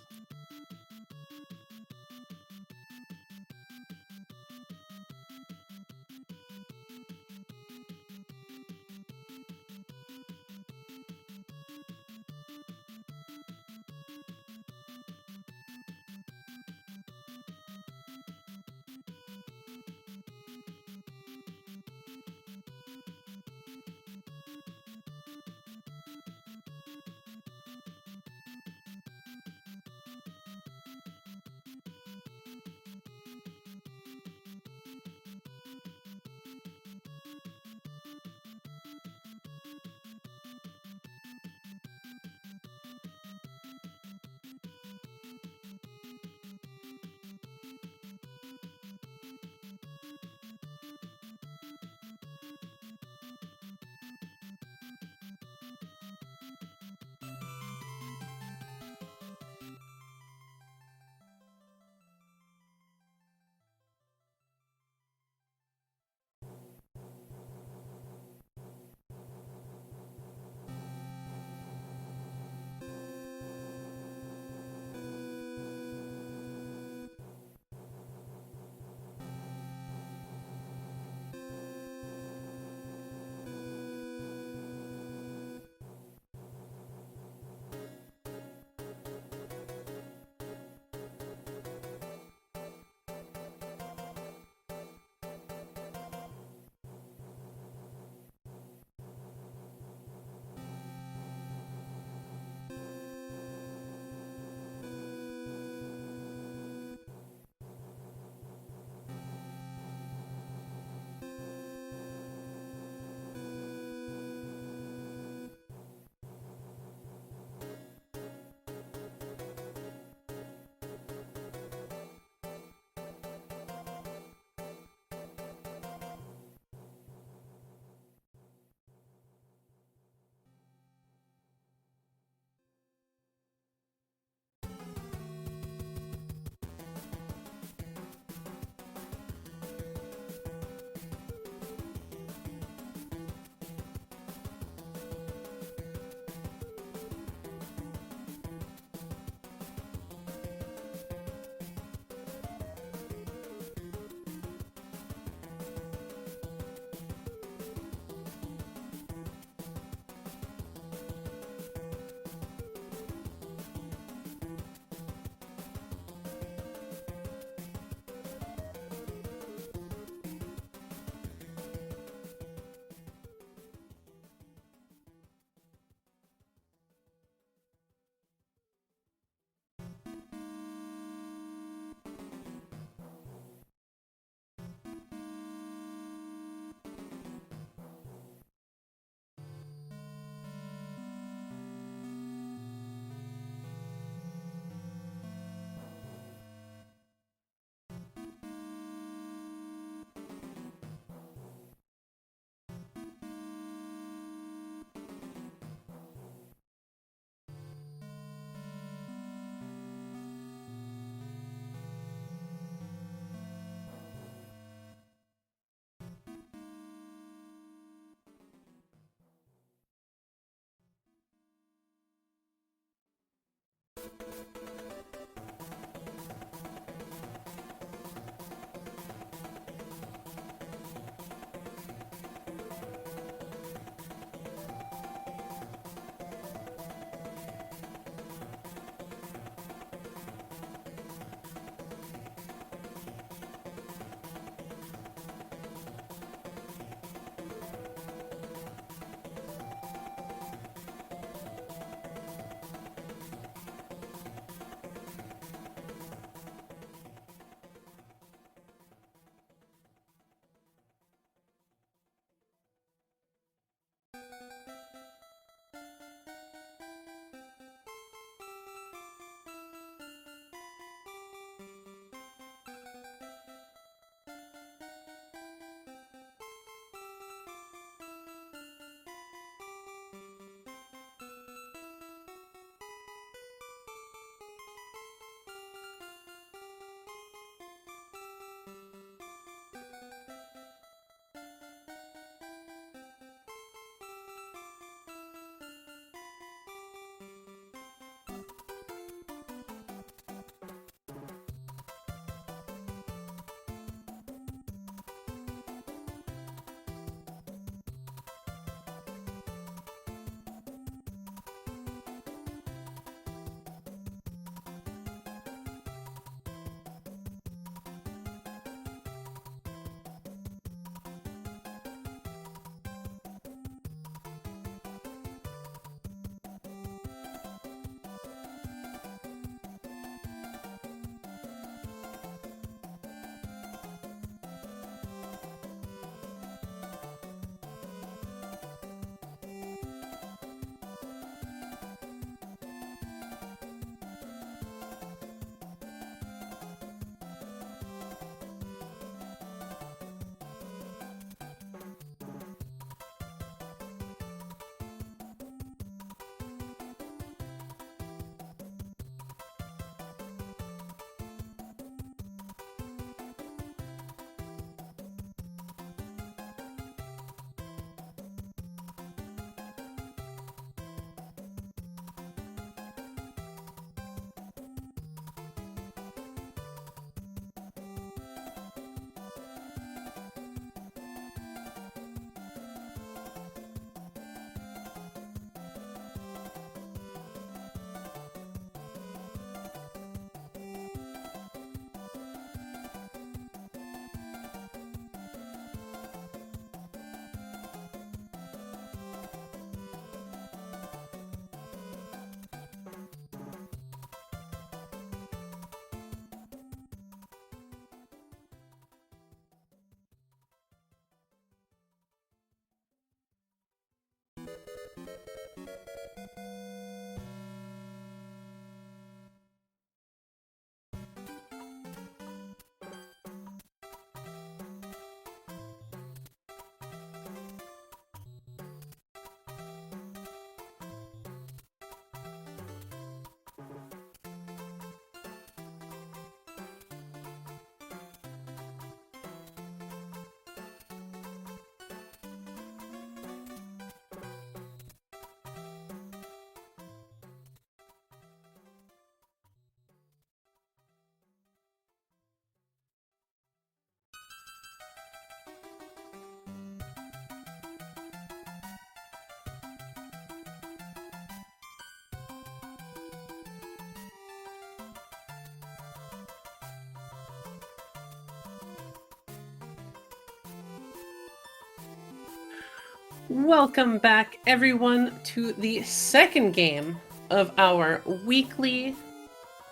Welcome back, everyone, to the second game of our weekly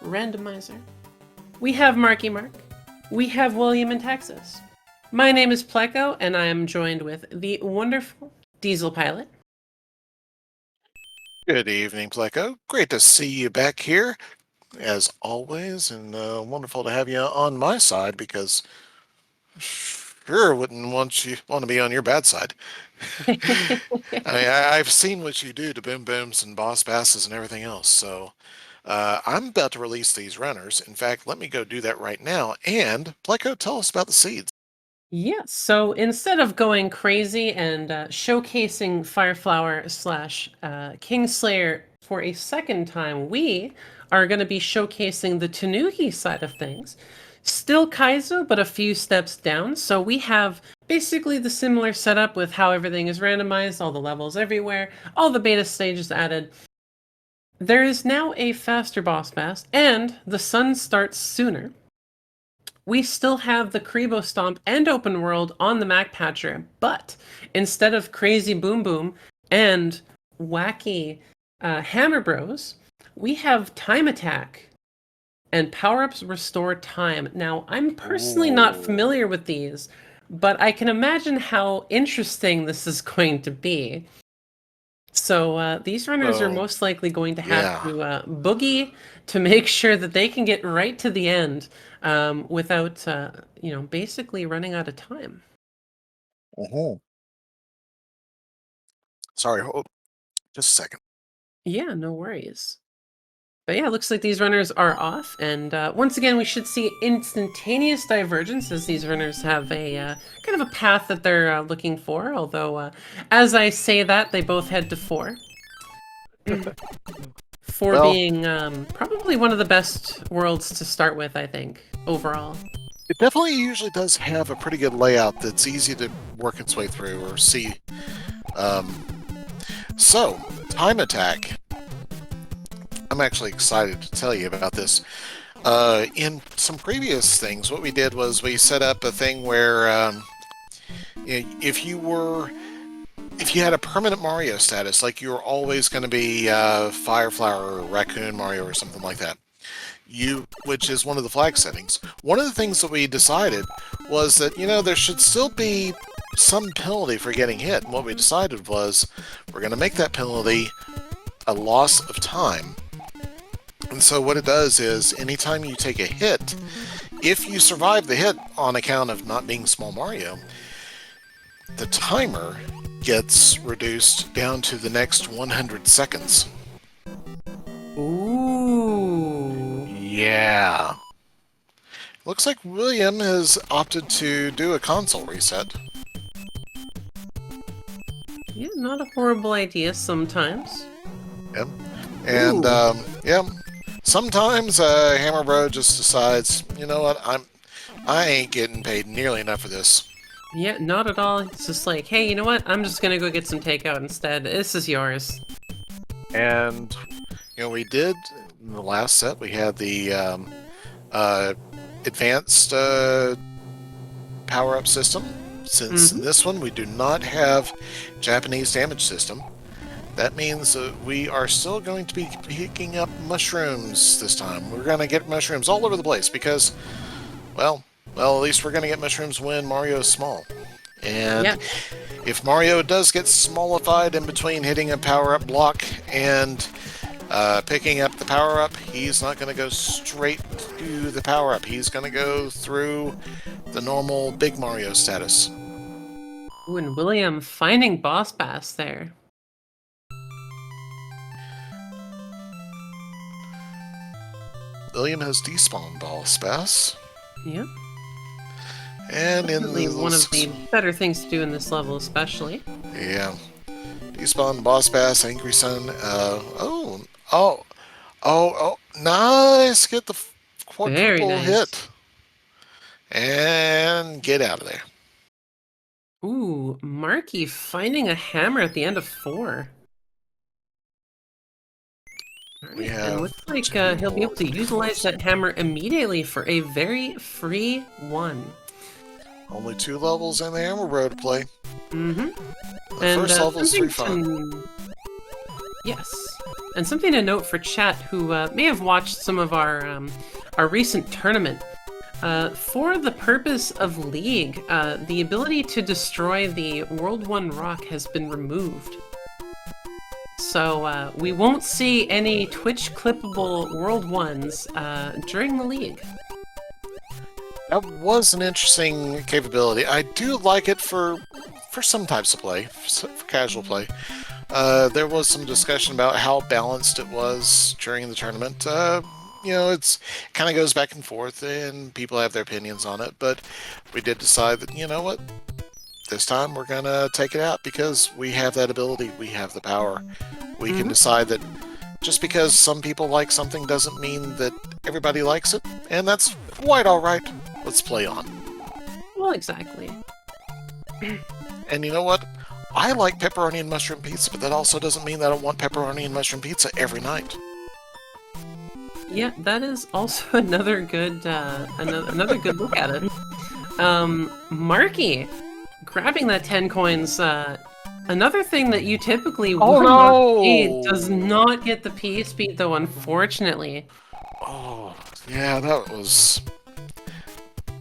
randomizer. We have Marky Mark. We have William in Texas. My name is Pleco, and I am joined with the wonderful Diesel Pilot. Good evening, Pleco. Great to see you back here, as always, and wonderful to have you on my side because sure wouldn't want to be on your bad side. I mean, I've seen what you do to Boom Booms and Boss Basses and everything else, so I'm about to release these runners. In fact, let me go do that right now. And Pleco, tell us about the seeds. Yes, so instead of going crazy and showcasing Fireflower slash Kingslayer for a second time, we are going to be showcasing the Tanuki side of things. Still Kaizo, but a few steps down. So we have basically the similar setup with how everything is randomized, all the levels everywhere, all the beta stages added. There is now a faster boss pass, and the sun starts sooner. We still have the Kribo Stomp and Open World on the Mac Patcher, but instead of Crazy Boom Boom and wacky Hammer Bros, we have Time Attack and Power-Ups Restore Time. Now, I'm personally not familiar with these, but I can imagine how interesting this is going to be. So these runners are most likely going to have to boogie to make sure that they can get right to the end without, basically running out of time. Sorry, hold just a second. Yeah, no worries. But yeah, it looks like these runners are off, and once again, we should see instantaneous divergence as these runners have a kind of a path that they're looking for, although as I say that, they both head to 4. 4 Well, being probably one of the best worlds to start with, I think, overall. it definitely usually does have a pretty good layout that's easy to work its way through or see. So, Time Attack. I'm actually excited to tell you about this. In some previous things, what we did was we set up a thing where if you had a permanent Mario status, like you were always going to be Fireflower or Raccoon Mario or something like that, which is one of the flag settings. One of the things that we decided was that, there should still be some penalty for getting hit. And what we decided was we're going to make that penalty a loss of time. And so what it does is anytime you take a hit, if you survive the hit on account of not being Small Mario, the timer gets reduced down to the next 100 seconds. Ooh. Yeah. Looks like William has opted to do a console reset. Yeah, not a horrible idea sometimes. Yep. And, sometimes Hammer Bro just decides, you know what, I ain't getting paid nearly enough for this. Yeah, not at all. It's just like, hey, you know what? I'm just gonna go get some takeout instead. This is yours. And, we did, in the last set, we had the advanced power-up system. Since in this one we do not have Japanese damage system, that means we are still going to be picking up mushrooms this time. We're going to get mushrooms all over the place because, well, at least we're going to get mushrooms when Mario is small. And if Mario does get smallified in between hitting a power-up block and picking up the power-up, he's not going to go straight to the power-up. He's going to go through the normal Big Mario status. Ooh, and William finding Boss Bass there. William has despawned Boss Bass. Yeah. And definitely one of the better things to do in this level, especially. Yeah. Despawn Boss Bass, Angry Sun. Nice! Get the quadruple hit. And get out of there. Ooh, Marky finding a hammer at the end of 4. We Right, have and looks like he'll be able to utilize that hammer immediately for a very free 1. Only 2 levels in the Hammer Bro to play. The And first level is 3 fun. Yes, and something to note for chat who may have watched some of our recent tournament. For the purpose of League, the ability to destroy the World 1 rock has been removed. So we won't see any Twitch clippable World 1s during the League. That was an interesting capability. I do like it for some types of play, for casual play. There was some discussion about how balanced it was during the tournament. You know, it kind of goes back and forth, and people have their opinions on it. But we did decide that, you know what, this time we're gonna take it out because we have that ability, we have the power. We can decide that just because some people like something doesn't mean that everybody likes it, and that's quite all right. Let's play on. Well, exactly. And you know what? I like pepperoni and mushroom pizza, but that also doesn't mean that I don't want pepperoni and mushroom pizza every night. Yeah, that is also another good another good look at it. Marky, grabbing that 10 coins. Another thing that you typically would not see does not get the P speed though, unfortunately. Oh, yeah, that was.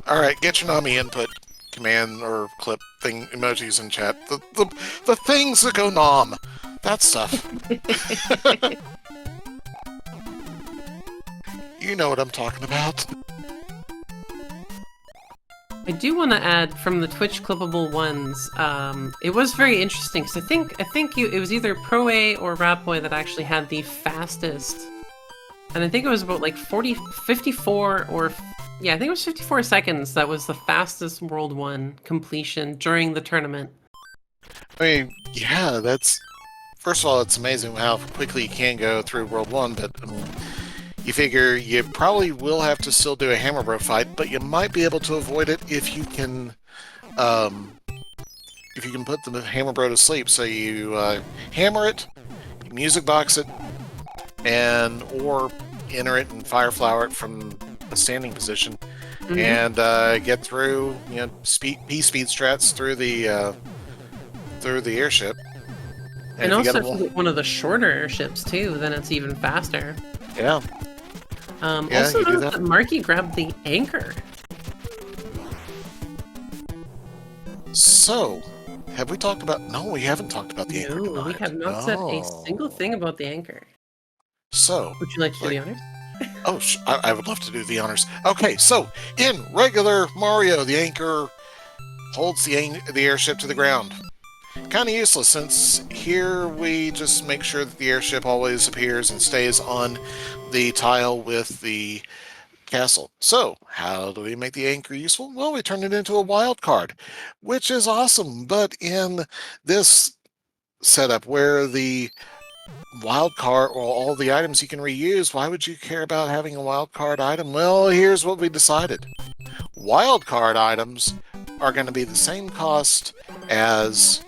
All right, get your Nami input command or clip thing emojis in chat. The things that go nom. That stuff. You know what I'm talking about. I do want to add from the Twitch clippable ones. It was very interesting because I think it was either Pro A or Rapboy that actually had the fastest, and I think it was about like 54 or yeah, I think it was 54 seconds. That was the fastest World 1 completion during the tournament. I mean, yeah, that's. First of all, it's amazing how quickly you can go through World 1, but I mean, you figure you probably will have to still do a Hammer Bro fight, but you might be able to avoid it if you can put the Hammer Bro to sleep. So you hammer it, you music box it, or enter it and fire flower it from a standing position, and get through, you know, P speed strats through the airship. And also, if you get one of the shorter airships too, then it's even faster. Yeah. Also, notice that Marky grabbed the anchor. So, have we talked about? No, we haven't talked about the anchor. No, we have not said a single thing about the anchor. So, would you like to do the honors? Oh, I would love to do the honors. Okay, so in regular Mario, the anchor holds the airship to the ground. Kind of useless, since here we just make sure that the airship always appears and stays on the tile with the castle. So, how do we make the anchor useful? Well, we turn it into a wild card, which is awesome. But in this setup where the wild card or all the items you can reuse, why would you care about having a wild card item? Well, here's what we decided. Wild card items are going to be the same cost as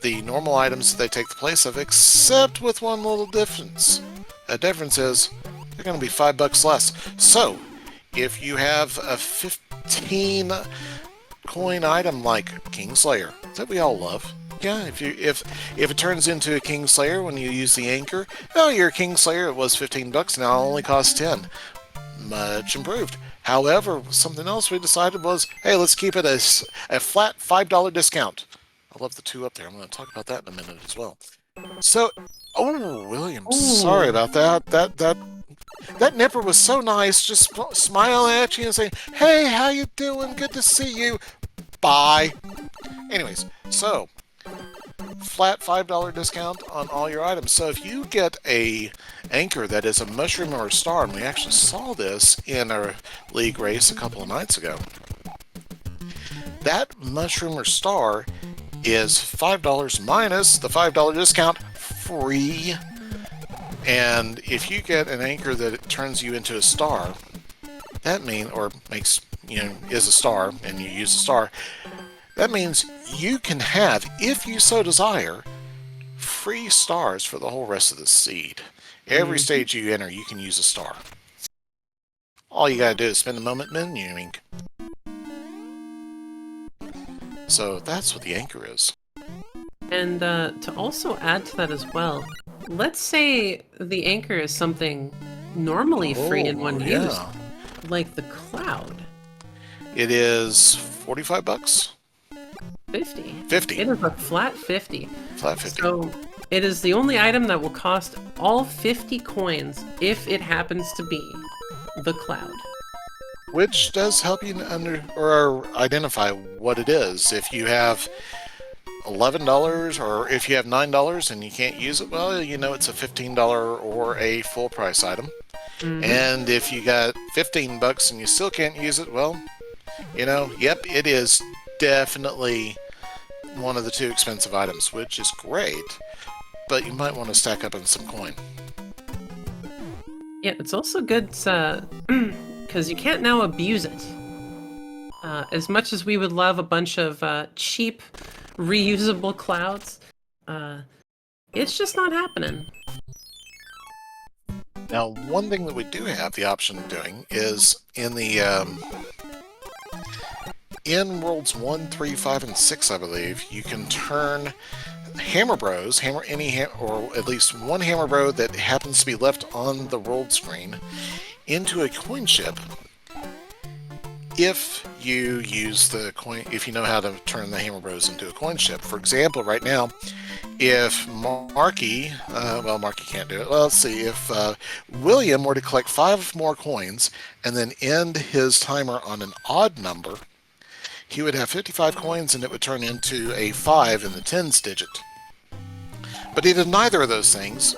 the normal items that they take the place of, except with one little difference. The difference is they're going to be $5 less. So, if you have a 15 coin item like Kingslayer that we all love, yeah, if it turns into a Kingslayer when you use the anchor, oh, your Kingslayer, it was $15, now it only costs 10. Much improved. However, something else we decided was, hey, let's keep it as a flat $5 discount. I love the 2 up there. I'm going to talk about that in a minute as well. So, oh, William, sorry about that. That nipper was so nice, just smiling at you and saying, hey, how you doing? Good to see you. Bye. Anyways, so, flat $5 discount on all your items. So if you get a anchor that is a mushroom or a star, and we actually saw this in our league race a couple of nights ago, that mushroom or star is $5 minus the $5 discount, free. And if you get an anchor that it turns you into a star, that means, or makes, you know, is a star, and you use a star, that means you can have, if you so desire, free stars for the whole rest of the seed. Every stage you enter, you can use a star. All you gotta do is spend a moment menuing. So that's what the anchor is. And to also add to that as well, let's say the anchor is something normally free in one use, yeah. like the cloud. It is 45 bucks. 50. 50. It is a flat 50. Flat 50. So it is the only item that will cost all 50 coins if it happens to be the cloud. Which does help you or identify what it is. If you have $11 or if you have $9 and you can't use it, well, you know it's a $15 or a full price item. And if you got 15 bucks and you still can't use it, well, you know, yep, it is definitely one of the two expensive items, which is great, but you might want to stack up on some coin. Yeah, it's also good because you can't now abuse it. As much as we would love a bunch of cheap, reusable clouds, it's just not happening. Now, one thing that we do have the option of doing is in the in Worlds 1, 3, 5, and 6, I believe, you can turn Hammer Bros, or at least one Hammer Bro that happens to be left on the world screen, into a coin ship if you use the coin, if you know how to turn the Hammer Bros into a coin ship. For example, right now, if Marky, well, Marky can't do it. Well, let's see. If William were to collect 5 more coins and then end his timer on an odd number, he would have 55 coins and it would turn into a 5 in the tens digit. But he did neither of those things.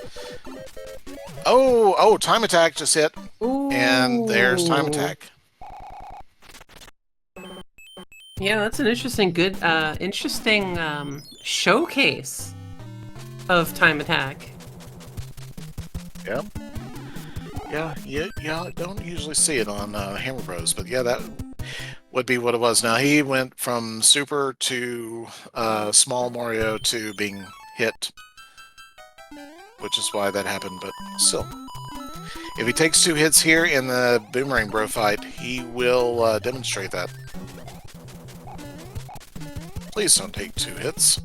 Oh, time attack just hit. Ooh. And there's time attack. Yeah, that's an interesting showcase of time attack. Yeah. Yeah, don't usually see it on Hammer Bros, but yeah, that would be what it was. Now, he went from Super to Small Mario to being hit, which is why that happened, but still. If he takes 2 hits here in the Boomerang Bro fight, he will demonstrate that. Please don't take 2 hits.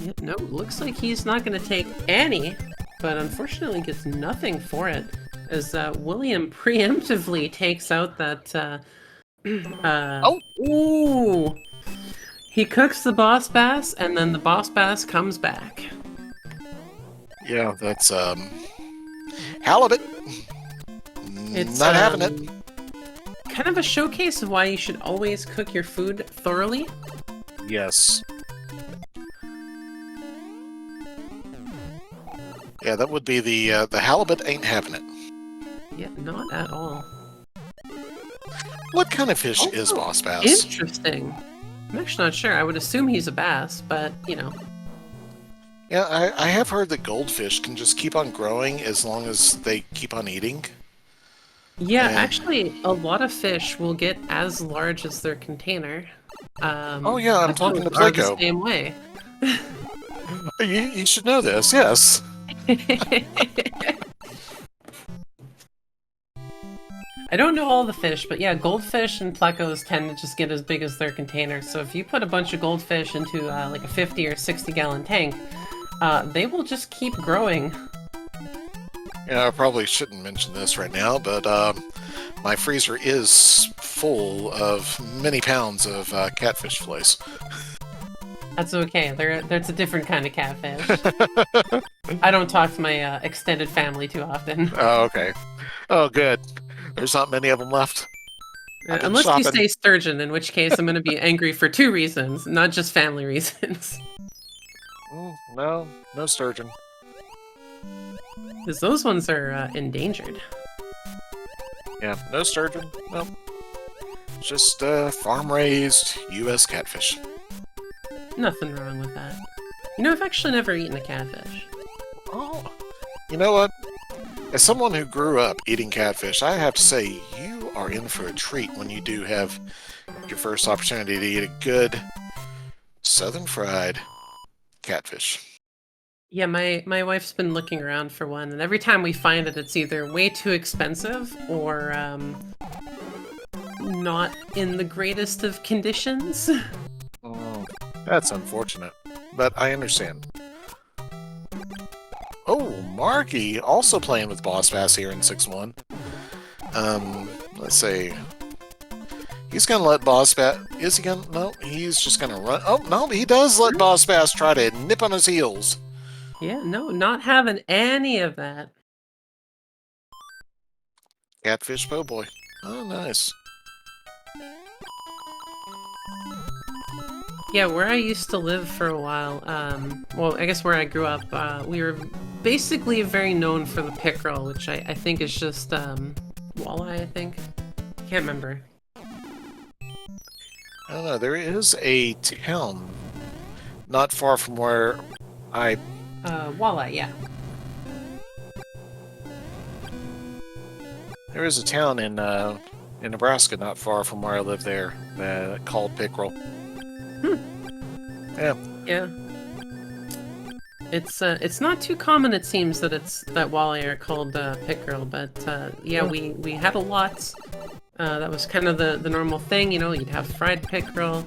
Yeah, no, looks like he's not going to take any, but unfortunately gets nothing for it, as William preemptively takes out that... Ooh! He cooks the boss bass, and then the boss bass comes back. Yeah, that's halibut. It's not having it. Kind of a showcase of why you should always cook your food thoroughly. Yes. Yeah, that would be the halibut ain't having it. Yeah, not at all. What kind of fish is boss bass? Interesting. I'm actually not sure. I would assume he's a bass, but, you know. Yeah, I have heard that goldfish can just keep on growing as long as they keep on eating. Yeah, actually, a lot of fish will get as large as their container. Oh yeah, I'm talking to Pleco. The same way. You should know this, yes. I don't know all the fish, but yeah, goldfish and plecos tend to just get as big as their container. So if you put a bunch of goldfish into like a 50 or 60 gallon tank, they will just keep growing. Yeah, I probably shouldn't mention this right now, but my freezer is full of many pounds of catfish fillets. That's okay. There's a different kind of catfish. I don't talk to my extended family too often. Oh, okay. Oh, good. There's not many of them left. Unless you say sturgeon, in which case I'm going to be angry for 2 reasons, not just family reasons. No sturgeon. Because those ones are endangered. Yeah, no sturgeon. Nope. Just farm-raised U.S. catfish. Nothing wrong with that. You know, I've actually never eaten a catfish. Oh, you know what? As someone who grew up eating catfish, I have to say you are in for a treat when you do have your first opportunity to eat a good southern fried catfish. Yeah, my wife's been looking around for one, and every time we find it, it's either way too expensive or not in the greatest of conditions. Oh, that's unfortunate. but I understand. Oh, Marky also playing with Boss Pass here in 6-1. Let's see. He's gonna let Boss Pass. Is he gonna? No, he's just gonna run. Oh no, he does let Boss Pass try to nip on his heels. Yeah, no, not having any of that. Catfish po' boy. Oh, nice. Yeah, where I used to live for a while, well, I guess where I grew up, we were basically very known for the pickerel, which I think is just, walleye, I think. Can't remember. I don't know. There is a town not far from where I. Walleye, yeah. There is a town in Nebraska not far from where I live there called Pickerel. Yeah. Yeah. It's not too common, it seems, that walleye are called pickerel, but yeah, we had a lot. That was kind of the normal thing, you know. You'd have fried pickerel.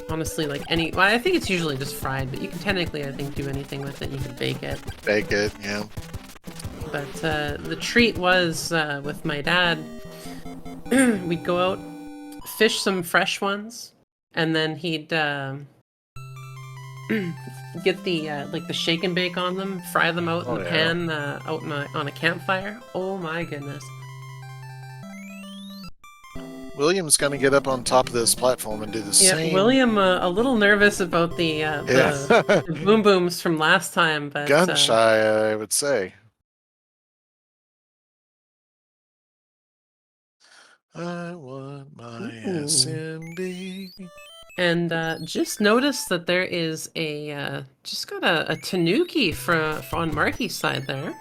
Honestly, like well, I think it's usually just fried, but you can technically, I think, do anything with it. You can bake it. Bake it, yeah. But the treat was with my dad. We'd go out, fish some fresh ones, and then he'd get the like the shake and bake on them, fry them out in the pan out on a campfire. Oh my goodness! William's gonna get up on top of this platform and do the same. Yeah, William, a little nervous about the boom booms from last time, but gun shy, I would say. I want my SMB. And just noticed that there is a just got a tanuki on Marky's side there.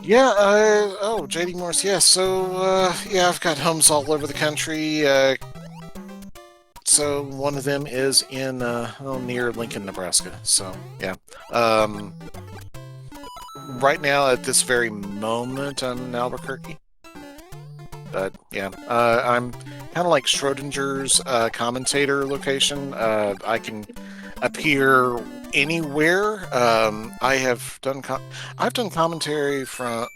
Yeah, oh, JD Morse, yeah, so, yeah, I've got homes all over the country, so one of them is in, near Lincoln, Nebraska, so, yeah. Right now, at this very moment, I'm in Albuquerque. But, yeah, I'm kind of like Schrodinger's commentator location. I can appear anywhere. I've done commentary from.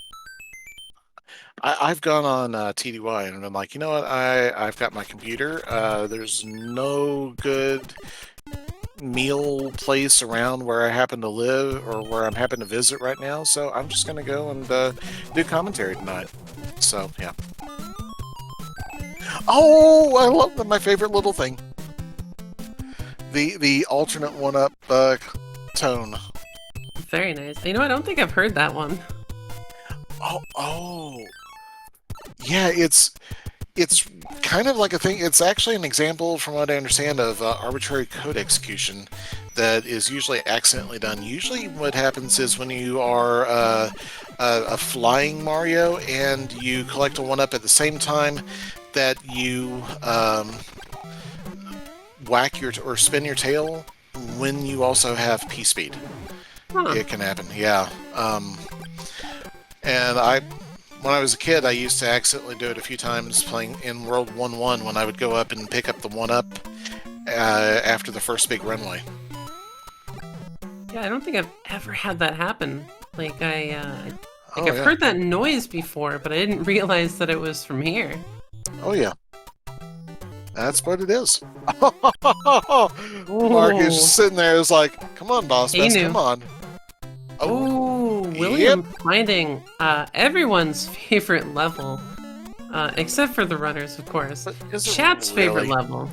I've gone on TDY and I'm like, you know what? I've got my computer. There's no good meal place around where I happen to live or where I'm happen to visit right now, so I'm just gonna go and do commentary tonight. So yeah. Oh, I love that. My favorite little thing. The alternate one-up tone. Very nice. You know, I don't think I've heard that one. Oh. Yeah, it's kind of like a thing. It's actually an example, from what I understand, of arbitrary code execution that is usually accidentally done. Usually what happens is when you are a flying Mario and you collect a 1-up at the same time that you whack or spin your tail when you also have P-speed. It can happen, yeah. And when I was a kid, I used to accidentally do it a few times playing in World 1-1 when I would go up and pick up the 1-up after the first big runway. Yeah, I don't think I've ever had that happen. Like, I've yeah. heard that noise before, but I didn't realize that it was from here. Oh, yeah. That's what it is. Mark is just sitting there, is like, come on, boss, come on. Oh, William finding everyone's favorite level, except for the runners, of course. Chat's favorite level.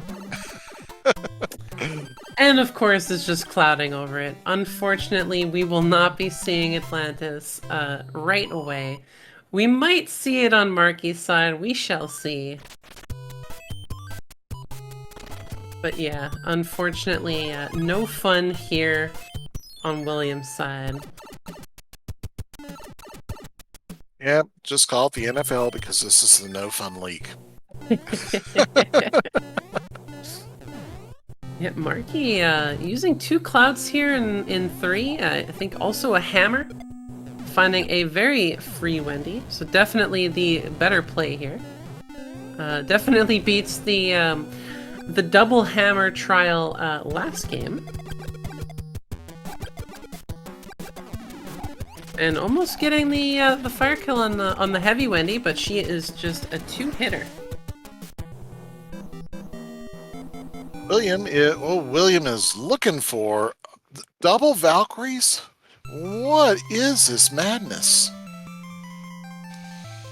And of course, it's just clouding over it. Unfortunately, we will not be seeing Atlantis right away. We might see it on Marky's side. We shall see. But yeah, unfortunately, no fun here on William's side. Yep, just call it the NFL because this is the no fun league. Yeah, Marky using 2 clouds here in 3. I think also a hammer. Finding a very free Wendy, so definitely the better play here. Definitely beats the the double hammer trial last game. And almost getting the fire kill on the heavy Wendy, but she is just a 2-hitter. William is looking for double Valkyries. What is this madness?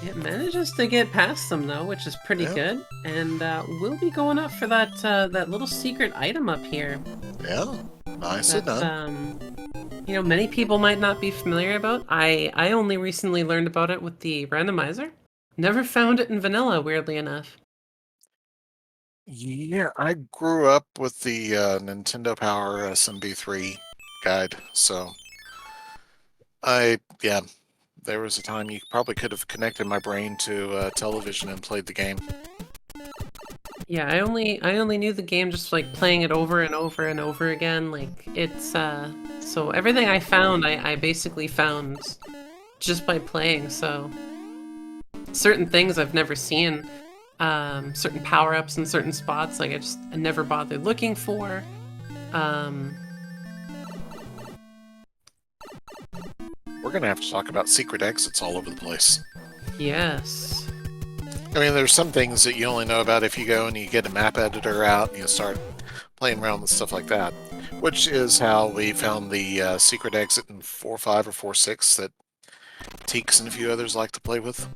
It manages to get past them though, which is pretty good. And we'll be going up for that little secret item up here. Yeah, nicely done. You know, many people might not be familiar about. I only recently learned about it with the randomizer. Never found it in vanilla, weirdly enough. Yeah, I grew up with the Nintendo Power SMB3 guide, so there was a time you probably could have connected my brain to television and played the game. Yeah, I only knew the game just like playing it over and over and over again. Like it's so everything I found I basically found just by playing. So certain things I've never seen, certain power-ups in certain spots, like I never bothered looking for. We're gonna have to talk about secret exits all over the place. Yes. I mean, there's some things that you only know about if you go and you get a map editor out and you start playing around with stuff like that, which is how we found the secret exit in 4.5 or 4.6 that Teeks and a few others like to play with.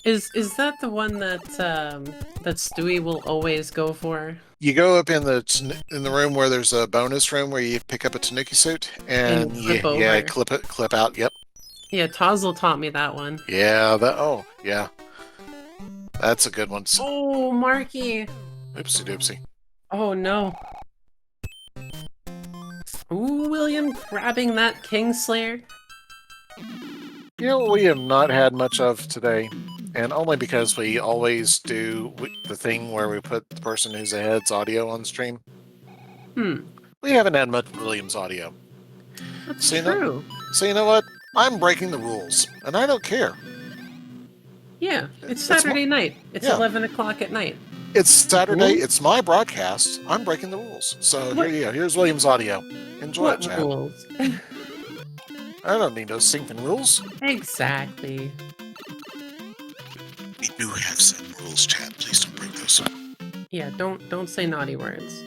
Is that the one that that Stewie will always go for? You go up in the room where there's a bonus room where you pick up a Tanuki suit and clip out. Yep. Yeah, Tozzle taught me that one. Yeah. Yeah. That's a good one. Oh, Marky. Oopsie doopsie. Oh no. Ooh, William grabbing that Kingslayer. You know what we have not had much of today, and only because we always do the thing where we put the person who's ahead's audio on stream. We haven't had much William's audio. That's true. So you know what? I'm breaking the rules, and I don't care. Yeah, it's Saturday night. It's 11 o'clock at night. It's Saturday. It's my broadcast. I'm breaking the rules. So here you go. Here's William's audio. Enjoy it, chat. Rules? I don't need those sinking rules. Exactly. We do have some rules, chat. Please don't break those. Yeah, don't say naughty words.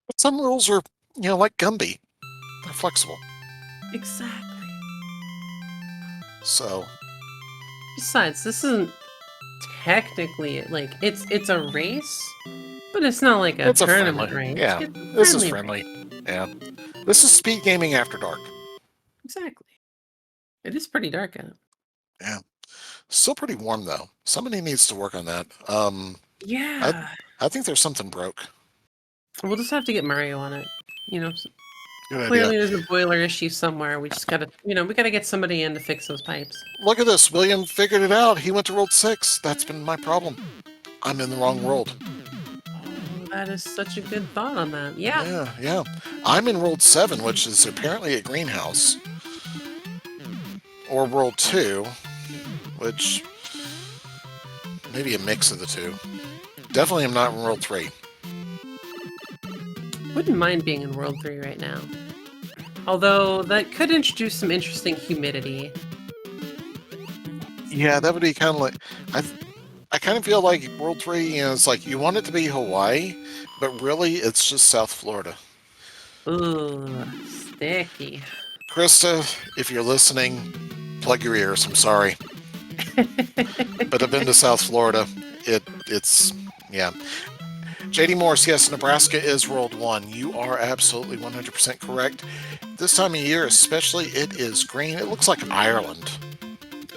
But some rules are, like Gumby. They're flexible. Exactly. So. Besides, this isn't technically like it's a race, but it's not like a tournament race. Yeah, this is friendly. Yeah, this is speed gaming after dark. Exactly. It is pretty dark out. Yeah, still pretty warm though. Somebody needs to work on that. Yeah. I think there's something broke. We'll just have to get Mario on it. Good Clearly idea. there's a boiler issue somewhere. We just gotta, we gotta get somebody in to fix those pipes. Look at this. William figured it out. He went to World 6. That's been my problem. I'm in the wrong world. Oh, that is such a good thought on that. Yeah. Yeah. I'm in World 7, which is apparently a greenhouse. Or World 2, which maybe a mix of the two. Definitely am not in World 3. Wouldn't mind being in World 3 right now. Although, that could introduce some interesting humidity. Yeah, that would be kind of like... I kind of feel like World 3, it's like you want it to be Hawaii, but really it's just South Florida. Ooh, sticky. Krista, if you're listening, plug your ears. I'm sorry. But I've been to South Florida. It's... Yeah. JD Morris, yes, Nebraska is World 1. You are absolutely 100% correct. This time of year especially, it is green. It looks like Ireland.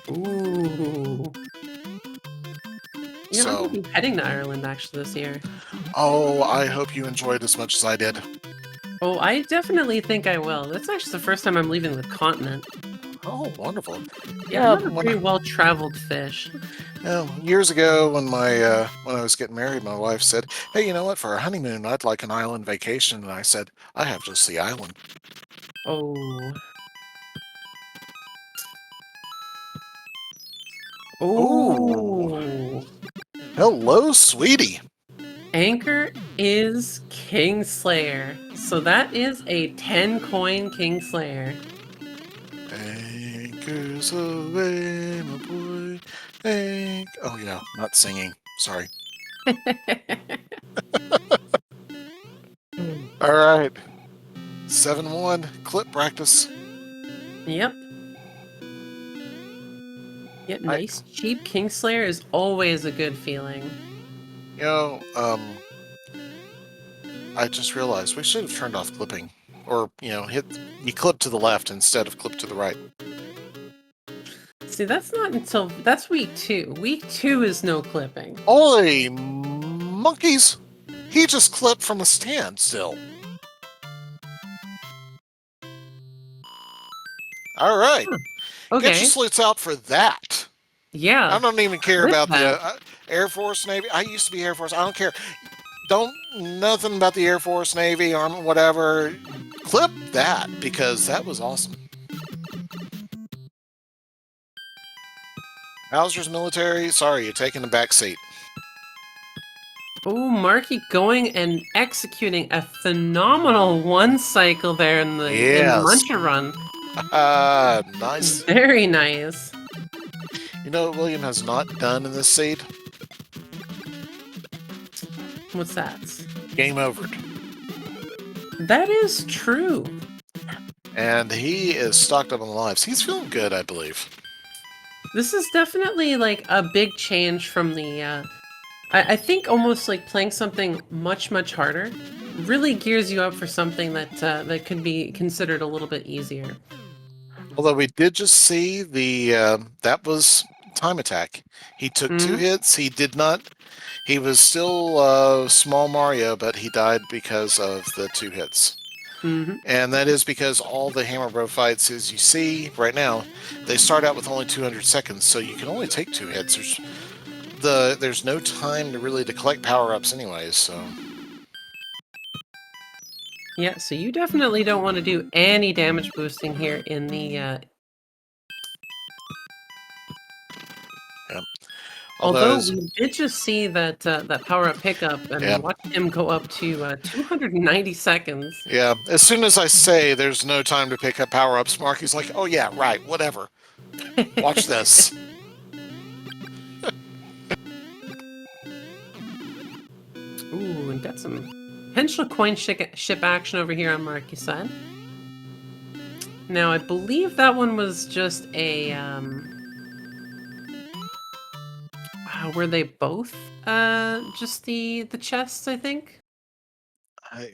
Ooh. I'm going to be heading to Ireland actually this year. Oh, I hope you enjoyed as much as I did. Oh, I definitely think I will. That's actually the first time I'm leaving the continent. Oh, wonderful. Yeah, I'm a pretty well-traveled fish. Years ago, when I was getting married, my wife said, "Hey, you know what? For our honeymoon, I'd like an island vacation." And I said, "I have just the island." Oh. Ooh. Oh, Hello, sweetie. Anchor is Kingslayer. So that is a 10 coin Kingslayer. Anchors away, my boy. Oh, yeah, not singing. Sorry. All right. 7-1. Clip practice. Yep. Yep, I, nice cheap Kingslayer is always a good feeling. you know, I just realized we should have turned off clipping. Or, you clip to the left instead of clip to the right. See, that's not until that's week 2. Week 2 is no clipping. Holy monkeys! He just clipped from a standstill. All right. Huh. Get your Okay. sleuths out for that. I Yeah. don't even care Clip about that. the Air Force, Navy. I used to be Air Force. I don't care. Don't nothing about the Air Force, Navy, Army, whatever. Clip that because that was awesome. Hauser's military. Sorry, you're taking the back seat. Oh, Marky going and executing a phenomenal one cycle there in the Yes. Muncher run. Nice. Very nice. You know what William has not done in this seed? What's that? Game over. That is true. And he is stocked up on lives. He's feeling good, I believe. This is definitely like a big change from the I think almost like playing something much, much harder really gears you up for something that could be considered a little bit easier. Although we did just see that was time attack. He took 2 Hmm. hits. He did not. He was still small Mario, but he died because of the 2 hits. Hmm. And that is because all the Hammer Bro fights, as you see right now, they start out with only 200 seconds, so you can only take 2 hits. There's no time to collect power-ups anyways, so... Yeah, so you definitely don't want to do any damage boosting here in the Yeah. although Although, we did just see that power up pickup yeah, and watch him go up to 290 seconds. yeah. As soon as I say there's no time to pick up power-ups, Marky's like, oh yeah, right, whatever. Watch this. Ooh, and got some potential coin ship action over here on Marky's side. Now, I believe that one was just a, were they both, just the chests, I think? I,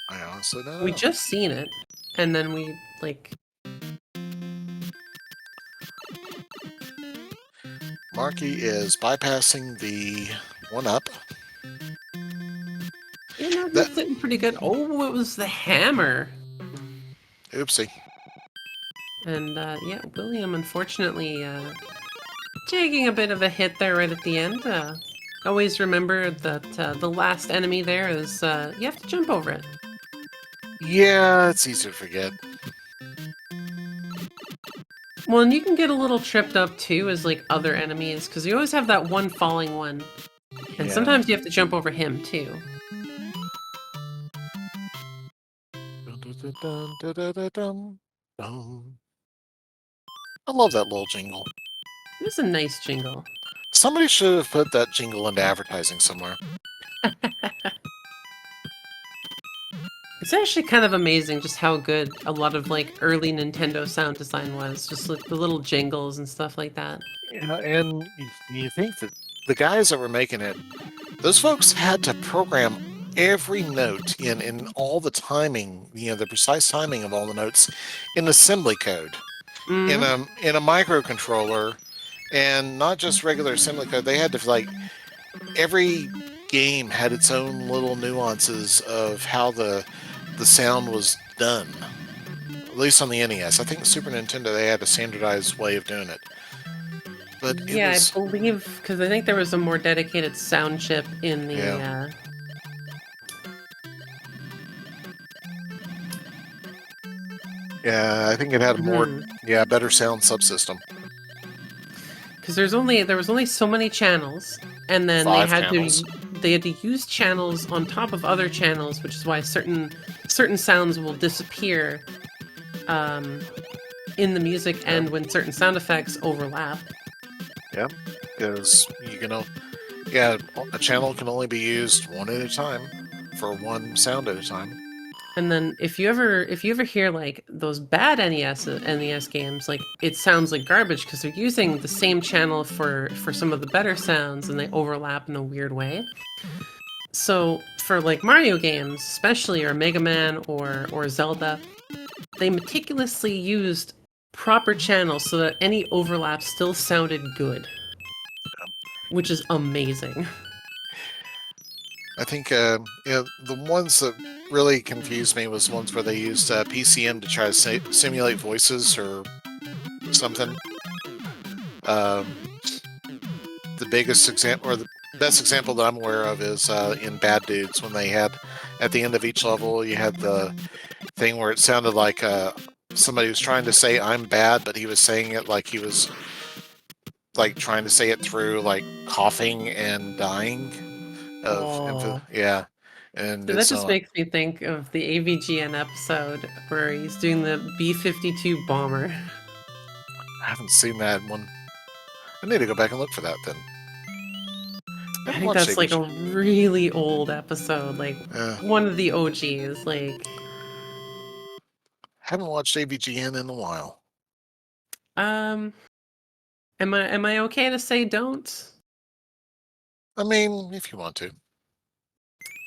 I honestly don't We know. just seen it, and then we, like... Marky is bypassing the 1-up. You know, That, he's sitting pretty good. Oh, it was the hammer! oopsie. And, yeah, William, unfortunately, taking a bit of a hit there right at the end. Always remember that the last enemy there is, you have to jump over it. Yeah, it's easy to forget. Well, and you can get a little tripped up too as like other enemies, because you always have that one falling one. And Yeah. sometimes you have to jump over him too. I love that little jingle. It was a nice jingle. Somebody should have put that jingle into advertising somewhere. It's actually kind of amazing just how good a lot of like early Nintendo sound design was. Just like the little jingles and stuff like that. Yeah, and you think that the guys that were making it, those folks had to program every note in all the timing, the precise timing of all the notes in assembly code, in Hmm. a microcontroller, and not just regular assembly code. They had to every game had its own little nuances of how the sound was done. At least on the NES. I think Super Nintendo they had a standardized way of doing it. But it Yeah, I was believe, because I think there was a more dedicated sound chip in the, yeah. Yeah, I think it had a more mhm. better sound subsystem. because there was only so many channels, and then 5 channels. they had to use channels on top of other channels, which is why certain sounds will disappear in the music and when certain sound effects overlap. Yeah, because yeah, a channel can only be used one at a time for one sound at a time. And then if you ever hear like those bad NES games, like it sounds like garbage because they're using the same channel for some of the better sounds and they overlap in a weird way. So for like Mario games, especially or Mega Man or Zelda, they meticulously used proper channels so that any overlap still sounded good, which is amazing. I think the ones that really confused me was ones where they used PCM to try to simulate voices or something. The biggest example, or the best example that I'm aware of, is in Bad Dudes, when they had at the end of each level, you had the thing where it sounded like somebody was trying to say "I'm bad," but he was saying it like he was like trying to say it through like coughing and dying. Yeah, and So that it's just makes me think of the AVGN episode where he's doing the B-52 bomber. I haven't seen that one. I need to go back and look for that then. I think that's like a really old episode, like one of the OGs. Like, haven't watched AVGN in a while. am I okay to say don't? I mean, if you want to.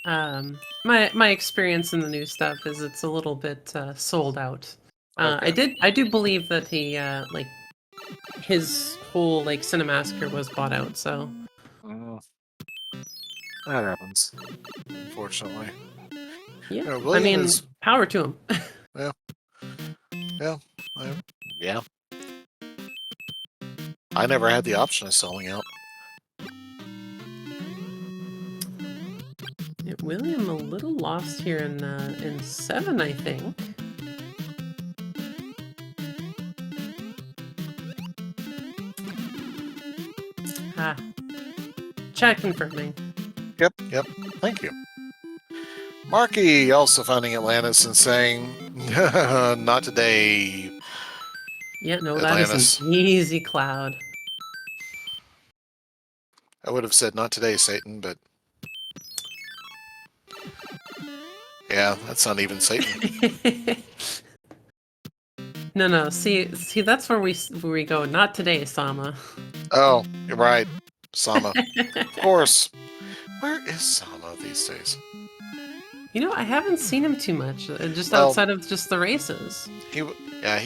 My experience in the new stuff is it's a little bit sold out. Okay. I do believe that he like his whole like Cinemassacre was bought out, so that happens, unfortunately. yeah. William I mean, is power to him. yeah, yeah. I never had the option of selling out. Yeah, William a little lost here in 7, I think. Ah, chat confirming. Yep. Thank you. Marky also finding Atlantis and saying, "Not today." Yeah, no, Atlantis. that is an easy cloud. I would have said, "Not today, Satan," but yeah, that's not even Satan. No. See, that's where we go. Not today, Sama. Oh, you're right, Sama. Of course. Where is Sama these days? You know, I haven't seen him too much, just outside of just the races. He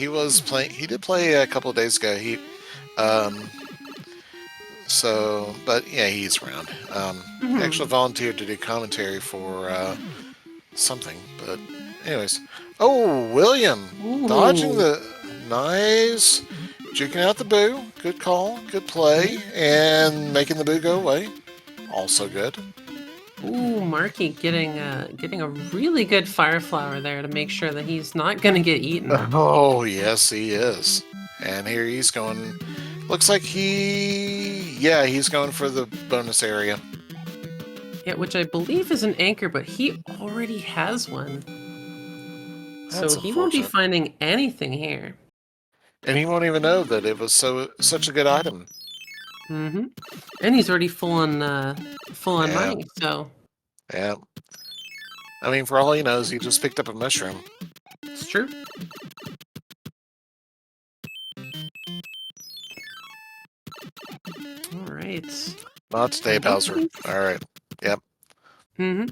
was playing. He did play a couple of days ago. But yeah, he's around. He actually volunteered to do commentary for something. But anyways, oh, William dodging the nice, juking out the boo. Good call, good play, and making the boo go away. Also good. Ooh, Marky getting a really good fire flower there to make sure that he's not gonna get eaten. Oh yes, he is. And here he's going. Looks like he's going for the bonus area. Yeah, which I believe is an anchor, but he already has one. That's so he won't be finding anything here. And he won't even know that it was such a good item. Mm-hmm. And he's already full on money, so. Yeah. I mean, for all he knows, he just picked up a mushroom. It's true. All right. Not today, Bowser. All right. Yep. Mm-hmm.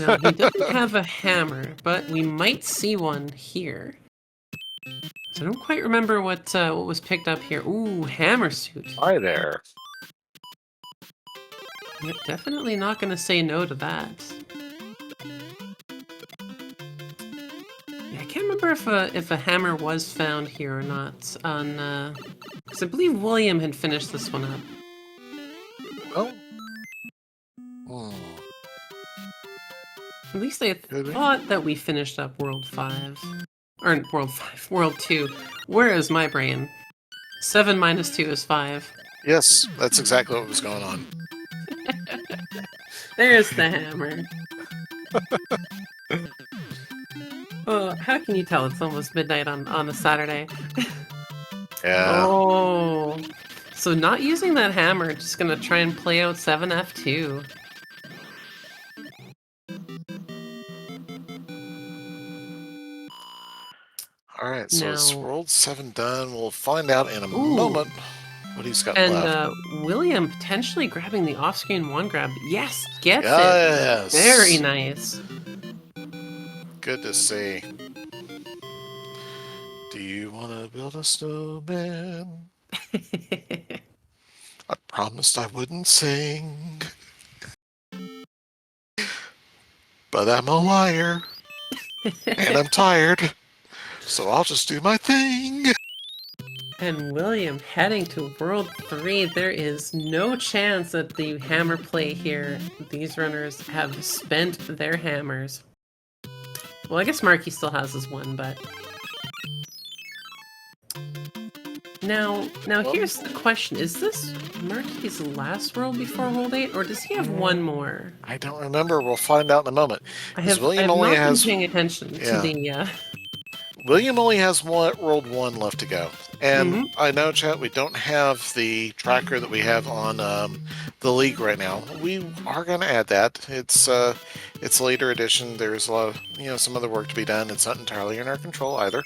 Now, he doesn't have a hammer, but we might see one here. So I don't quite remember what was picked up here. Ooh, hammer suit. Hi there. Yeah, definitely not going to say no to that. Yeah, I can't remember if a hammer was found here or not. On because I believe William had finished this one up. Oh. At least I thought that we finished up World 5. Or World 5, World 2. Where is my brain? 7 minus 2 is 5. Yes, that's exactly what was going on. There's the hammer. Oh, how can you tell it's almost midnight on a Saturday? Yeah. Oh. So not using that hammer, just gonna try and play out 7F2. All right, so it's Now, World 7 done. We'll find out in a ooh. moment what he's got And left. William potentially grabbing the off-screen one grab. Yes, gets it. Very Yes. nice. Good to see. Do you want to build a snowman? I promised I wouldn't sing. But I'm a liar. And I'm tired. So I'll just do my thing. And William heading to World 3. There is no chance that the hammer play here. These runners have spent their hammers. Well, I guess Marky still has his one, but... Now here's the question. Is this Marky's last world before World 8, or does he have one more? I don't remember. We'll find out in a moment. I Because have not been paying attention to the... William only has World 1 left to go. And Mhm. I know, chat, we don't have the tracker that we have on the league right now. We are going to add that. It's a later edition. There's a lot of, some other work to be done. It's not entirely in our control either.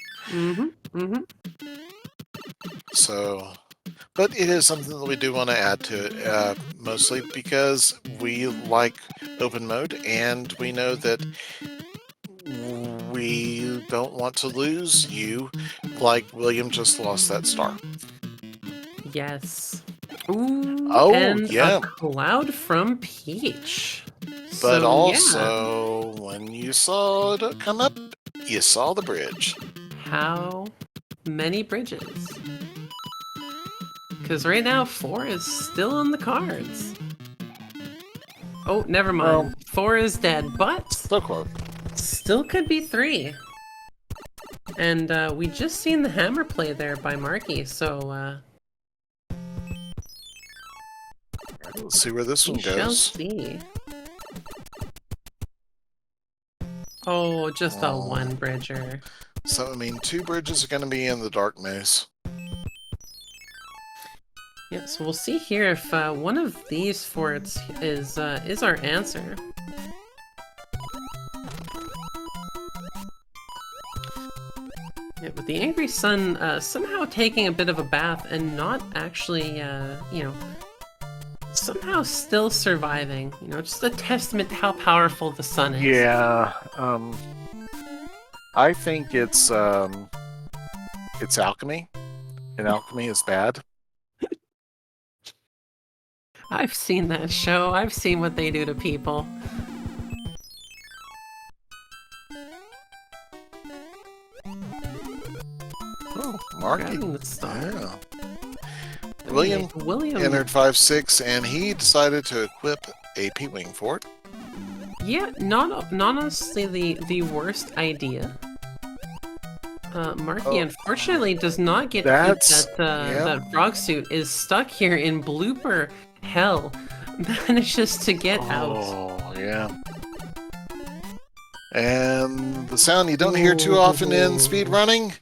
So, but it is something that we do want to add to it, mostly because we like open mode, and we know that we don't want to lose you like William just lost that star. Yes. Ooh, Oh, and yeah. a cloud from Peach. But So, also, when you saw it come up, you saw the bridge. How many bridges? Because right now, 4 is still on the cards. Oh, never mind. Well, 4 is dead, but so close. Still could be 3. And we just seen the hammer play there by Marky, so Let's see where this one we shall goes. see. Oh, just a one bridger. So, I mean, 2 bridges are going to be in the dark maze. Yeah, so we'll see here if one of these forts is our answer. Yeah, but the Angry Sun somehow taking a bit of a bath and not actually, somehow still surviving. Just a testament to how powerful the sun is. Yeah, I think it's alchemy, and alchemy is bad. I've seen that show. I've seen what they do to people. Oh, Marky. Grabbing the star. Yeah. William entered 5-6, and he decided to equip a P-Wing fort. Yeah, not honestly the worst idea. Marky unfortunately does not get that frog suit. Is stuck here in blooper hell. Manages to get out. Oh, yeah. And the sound you don't hear too often in speed running,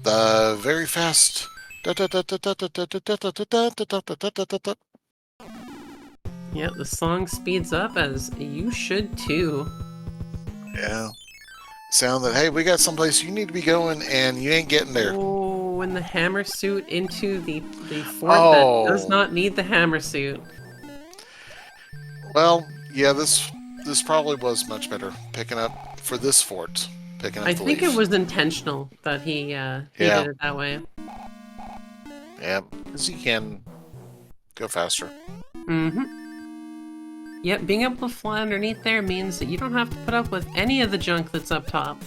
the very fast. Yeah, the song speeds up, as you should too. Yeah. Sound that, hey, we got someplace you need to be going, and you ain't getting there. Oh, and the hammer suit into the fort that does not need the hammer suit. Well, yeah, this probably was much better picking up for this fort. Picking up I the think leaf. it was intentional that he did it that way. Yeah, because he can go faster. Yep, being able to fly underneath there means that you don't have to put up with any of the junk that's up top.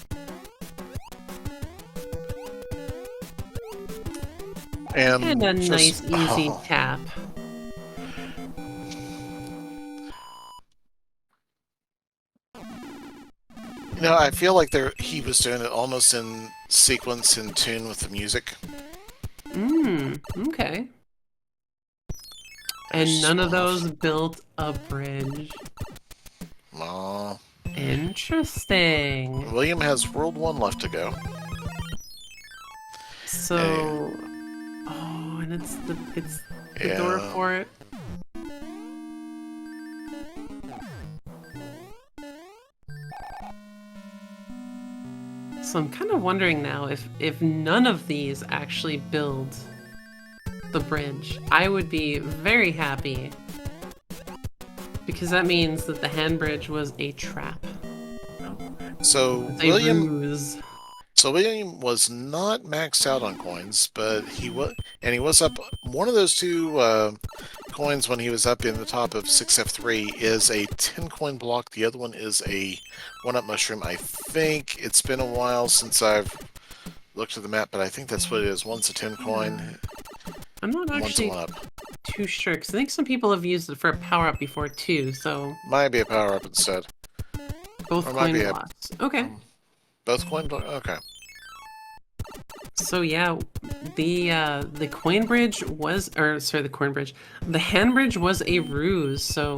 And a nice, easy tap. I feel like he was doing it almost in sequence, in tune with the music. Okay. There's And none of 12. those built a bridge. Aw. Interesting. William has World 1 left to go. So, oh, and it's the door Yeah. for it. So I'm kind of wondering now if none of these actually build the bridge, I would be very happy, because that means that the hand bridge was a trap. So It's a ruse. William was not maxed out on coins, but he was up. One of those two coins when he was up in the top of 6F3 is a 10 coin block. The other one is a 1-up mushroom. I think it's been a while since I've looked at the map, but I think that's what it is. One's a 10 coin, I'm not one's a actually 1-up. too sure, because I think some people have used it for a power-up before too, so Might be a power up instead. both Or might coin be blocks. Okay. Both coin block. Okay. So yeah, the coin bridge was, or sorry, the coin bridge, the hand bridge was a ruse. So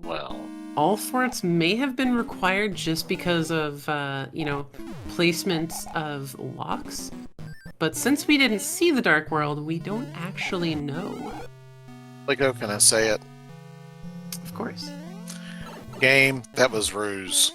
Well, all forts may have been required just because of you know, placements of locks. But since we didn't see the Dark World, we don't actually know. like how can I say it? Of course. Game, that was ruse.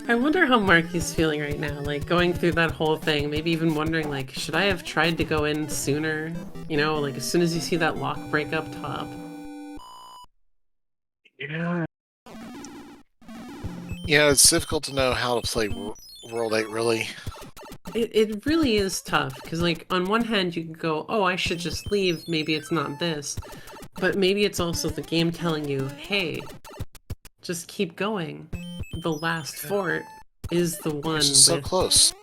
I wonder how Marky's feeling right now, like going through that whole thing, maybe even wondering like, should I have tried to go in sooner? You know, like as soon as you see that lock break up top. Yeah. Yeah, it's difficult to know how to play World 8, really. It really is tough, because like on one hand you could go, oh, I should just leave, maybe it's not this. But maybe it's also the game telling you, hey, just keep going. The last fort is the one This is so with... close.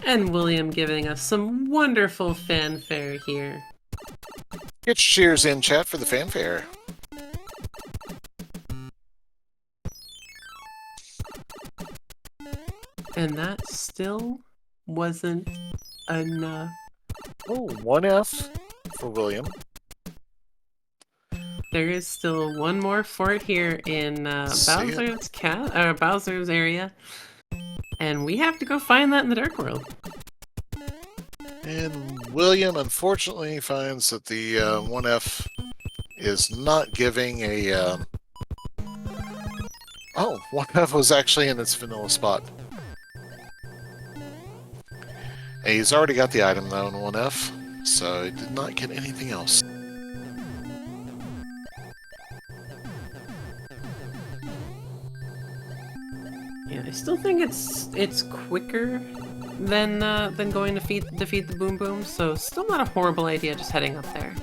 And William giving us some wonderful fanfare here. Get your cheers in, chat, for the fanfare. And that still wasn't enough. Oh, 1F for William. There is still one more fort here in Bowser's area, and we have to go find that in the Dark World. And William, unfortunately, finds that the 1F is not giving a... Oh, 1F was actually in its vanilla spot. And he's already got the item, though, in 1F, so he did not get anything else. Yeah, I still think it's quicker than going to defeat the Boom Boom, so still not a horrible idea just heading up there.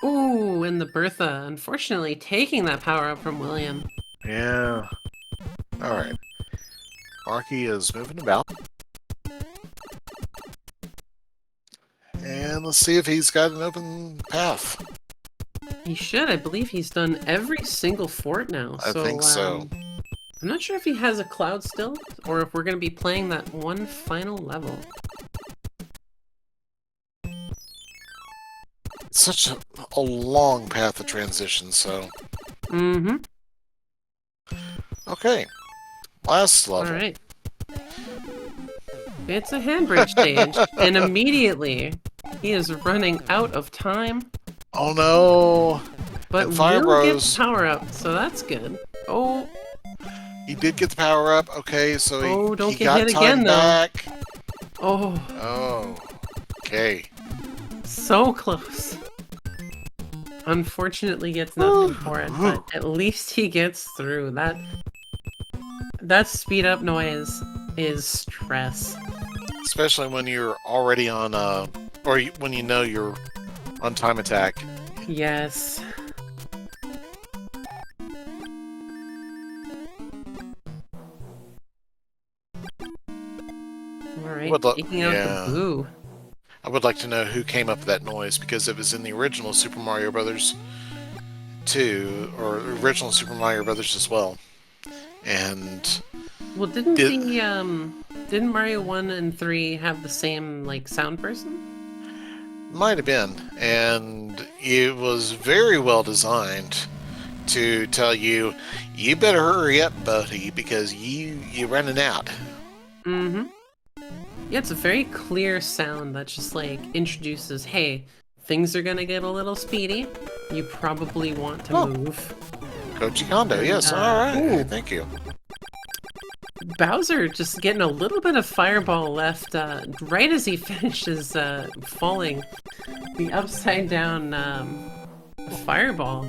Ooh, and the Bertha, unfortunately taking that power up from William. Yeah. Alright. Marky is moving about. And let's see if he's got an open path. He should. I believe he's done every single fort now. I think so. I'm not sure if he has a cloud still, or if we're going to be playing that one final level. It's such a long path of transition, so... Mm-hmm. Okay. Last level. Alright. It's a handbridge stage, and immediately he is running out of time. Oh no! But will get the power up, so that's good. Oh. He did get the power up. Okay, so don't he get got hit time again, back. Though. Oh. Oh. Okay. So close. Unfortunately gets nothing for it, but at least he gets through. That speed up noise is stress. Especially when you're already on or when you know you're on time attack. Yes. Alright, taking out the blue. I would like to know who came up with that noise, because it was in the original Super Mario Brothers 2, or original Super Mario Brothers as well. And Well, did didn't Mario 1 and 3 have the same like sound person? might have been, and it was very well designed to tell you, you better hurry up, buddy, because you're running out. Mm-hmm. Yeah, it's a very clear sound that just like introduces, hey, things are gonna get a little speedy. You probably want to Oh. move. Koji Kondo, And, yes, all right, ooh. thank you. Bowser just getting a little bit of fireball left right as he finishes falling. The upside down fireball.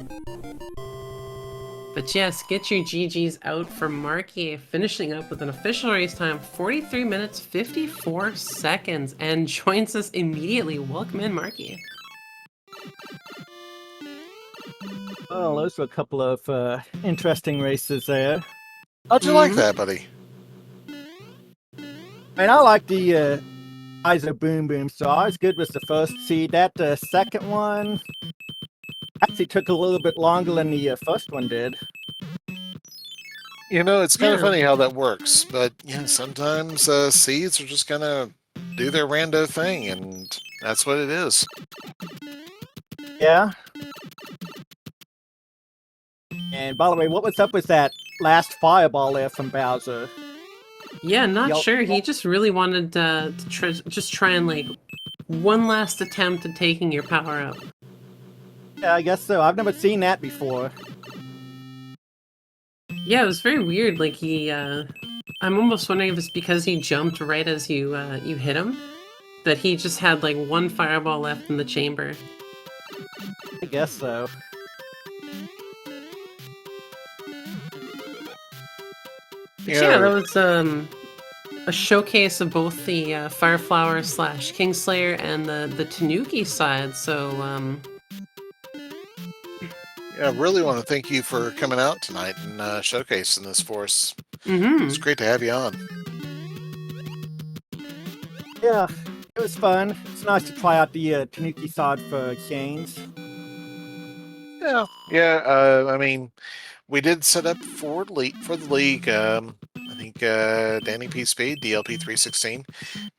But yes, get your GGs out for Marky, finishing up with an official race time 43 minutes 54 seconds, and joins us immediately. Welcome in, Marky. Well, those were a couple of interesting races there. How'd you like that, buddy? I mean, I like the ISO Boom Boom Star. It's good with the first seed. That second one actually took a little bit longer than the first one did. You know, it's kind of Yeah. funny how that works, but sometimes seeds are just gonna do their rando thing, and that's what it is. Yeah. And by the way, what was up with that last fireball there from Bowser? Yeah, not Yup. sure. He just really wanted to try and like one last attempt at taking your power up. Yeah, I guess so. I've never seen that before. Yeah, it was very weird. Like he, I'm almost wondering if it's because he jumped right as you hit him, that he just had like one fireball left in the chamber. I guess so. But yeah, that was a showcase of both the Fireflower / Kingslayer and the Tanuki side. So Yeah, I really want to thank you for coming out tonight and showcasing this for us. mhm. It's great to have you on. Yeah, it was fun. It's nice to try out the Tanuki side for chains. Yeah. I mean, we did set up for the league. I think Danny P Speed, DLP 316,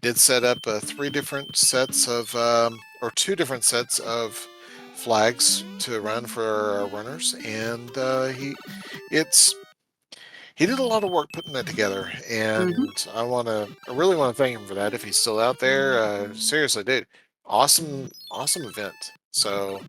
did set up two different sets of flags to run for our runners, and he did a lot of work putting that together, and I really want to thank him for that. If he's still out there, seriously, dude, awesome event. So,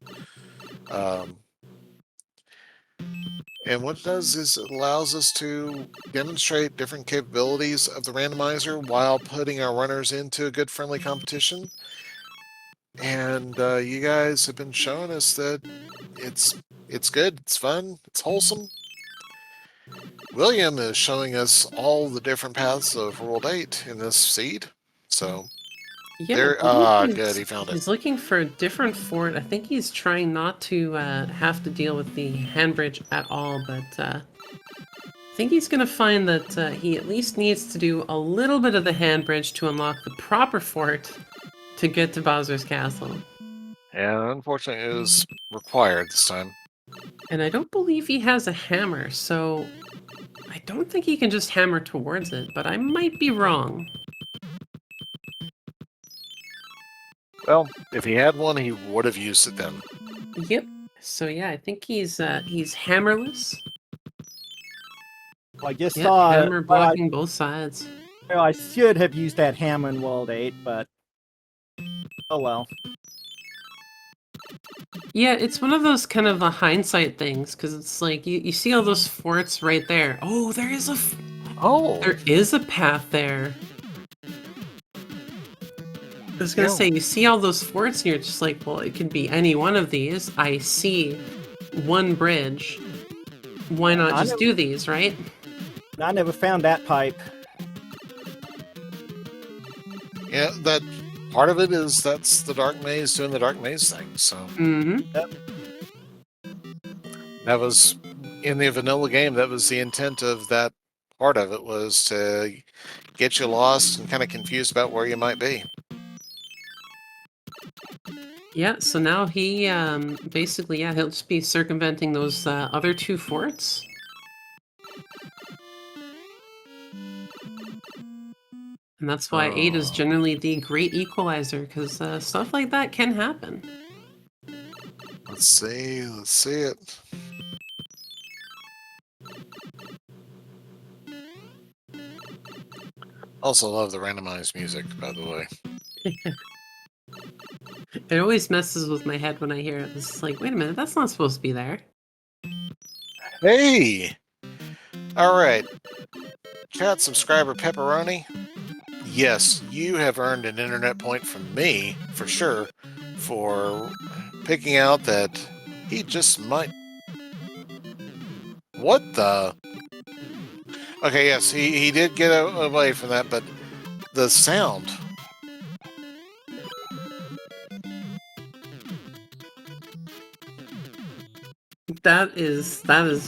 and what it does is it allows us to demonstrate different capabilities of the randomizer while putting our runners into a good friendly competition. And you guys have been showing us that it's good, it's fun, it's wholesome. William is showing us all the different paths of World 8 in this seed. So Yeah, there, I believe good, he found it. he's looking for a different fort. I think he's trying not to have to deal with the handbridge at all, but I think he's going to find that he at least needs to do a little bit of the handbridge to unlock the proper fort to get to Bowser's castle. And unfortunately, it was required this time. And I don't believe he has a hammer, so I don't think he can just hammer towards it, but I might be wrong. Well, if he had one, he would have used it then. Yep. So yeah, I think he's hammerless. Well, I guess Yep, hammer blocking both sides. I should have used that hammer in World 8, but oh well. Yeah, it's one of those kind of hindsight things, because it's like you see all those forts right there. Oh, there is a path there. I was gonna say, you see all those forts, and you're just like, well, it could be any one of these. I see one bridge. Why not just do these, right? I never found that pipe. Yeah, that part of it is that's the Dark Maze doing the Dark Maze thing. So that was in the vanilla game. That was the intent of that part of it, was to get you lost and kind of confused about where you might be. Yeah, so now he basically, yeah, he'll just be circumventing those other 2 forts. And that's why 8 is generally the great equalizer, because stuff like that can happen. Let's see it. Also love the randomized music, by the way. It always messes with my head when I hear it. It's like, wait a minute, that's not supposed to be there. Hey! Alright. Chat subscriber Pepperoni. Yes, you have earned an internet point from me, for sure, for picking out that he just might... What the... Okay, yes, he did get away from that, but the sound... That is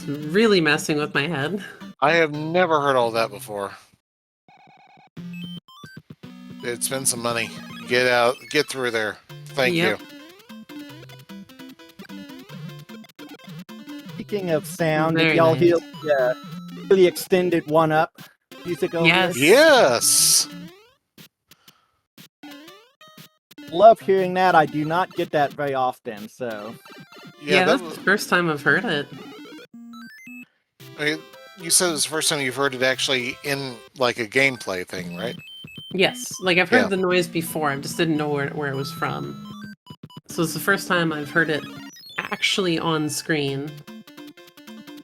really messing with my head. I have never heard all that before. Dude, spend some money. Get through there. Thank you. Speaking of sound, Very did y'all nice. hear the really extended one-up music over Yes. here? Yes! Love hearing that. I do not get that very often, so... Yeah, that that's was, the first time I've heard it. I mean, you said it was the first time you've heard it actually in, like, a gameplay thing, right? Yes, like I've heard Yeah. the noise before, I just didn't know where it was from. So it's the first time I've heard it actually on screen.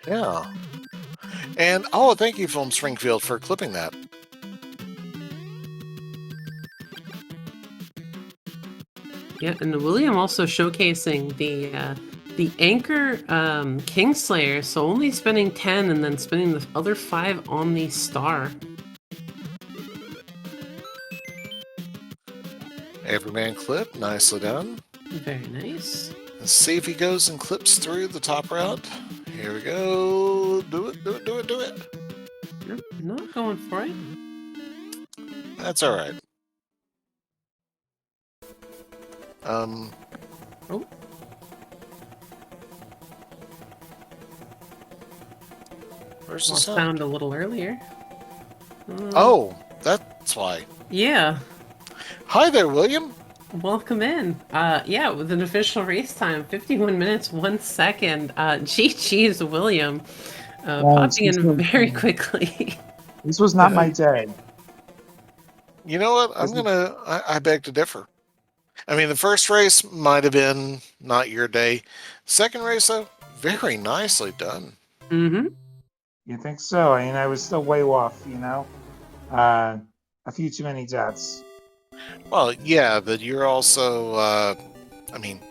Yeah. And, oh, thank you, Film Springfield, for clipping that. Yeah, and William also showcasing the Anchor Kingslayer, so only spending 10 and then spending the other 5 on the star. Everyman clip, nicely done. Very nice. Let's see if he goes and clips through the top route. Here we go. Do it, do it, do it, do it. Nope, not going for it. That's alright. Oh. Where's the Lost sound? sound a little earlier. Oh, that's why. Yeah. Hi there, William. Welcome in. Yeah, with an official race time, 51 minutes, 1 second. GG's William. Popping in very quickly. This was not my day. You know what? I beg to differ. I mean, the first race might have been not your day. Second race, though, very nicely done. Mm-hmm. You think so? I mean, I was still way off, you know? A few too many deaths. Well, yeah, but you're also, I mean,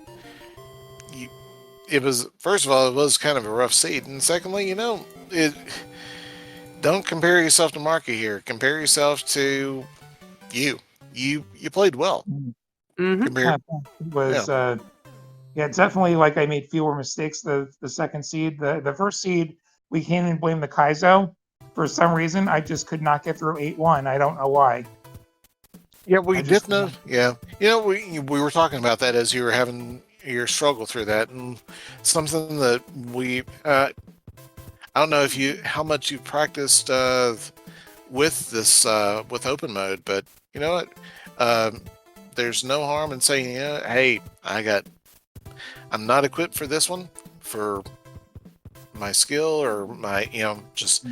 it was, first of all, it was kind of a rough seed. And secondly, you know, don't compare yourself to Marky here. Compare yourself to you. You played well. Mm-hmm. It was, yeah, definitely like I made fewer mistakes the second seed. The first seed, we can't even blame the Kaizo. For some reason, I just could not get through 8-1. I don't know why. Yeah, we did know. Yeah, you know, we were talking about that as you were having your struggle through that, and something that we I don't know how much you practiced with this with open mode, but you know what? There's no harm in saying, yeah, hey, I'm not equipped for this one for my skill or my, you know, just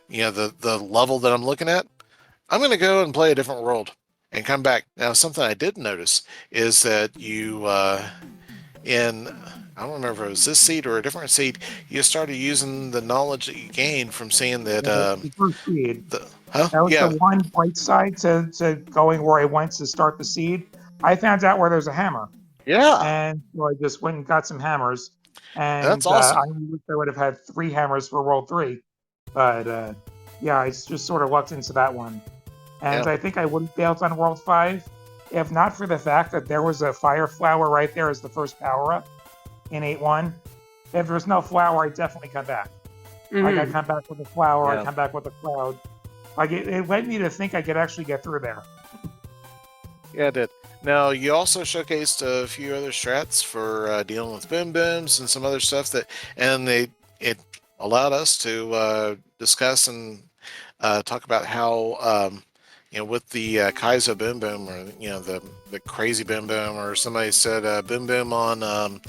you know the level that I'm looking at. I'm going to go and play a different world and come back. Now, something I did notice is that you, I don't remember if it was this seed or a different seed, you started using the knowledge that you gained from seeing that. The first seed. Huh? That was Yeah. the one bright side to going where I went to start the seed. I found out where there's a hammer. Yeah. And so I just went and got some hammers. And That's awesome. I wish I would have had 3 hammers for World 3. But yeah, I just sort of lucked into that one. And Yeah. I think I would have failed on World 5 if not for the fact that there was a fire flower right there as the first power-up in 8-1. If there was no flower, I'd definitely come back. Like, I'd come back with a flower, I'd come back with a cloud. Like, it led me to think I could actually get through there. Yeah, it did. Now, you also showcased a few other strats for dealing with boom booms and some other stuff and it allowed us to discuss and talk about how with the Kaizo boom boom, or the crazy boom boom, or somebody said boom boom on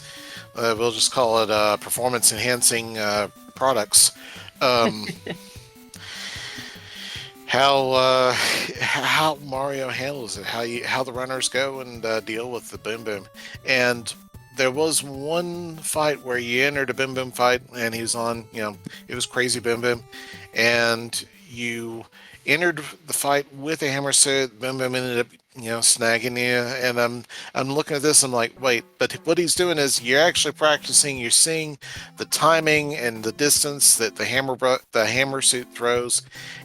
we'll just call it performance enhancing products. Um, how Mario handles it, how the runners go and deal with the boom boom. And there was one fight where you entered a boom boom fight, and he was on, it was crazy boom boom, and you entered the fight with a hammer suit. Boom boom ended up, snagging you. And I'm looking at this. I'm like, wait, but what he's doing is you're actually practicing. You're seeing the timing and the distance that the hammer suit throws.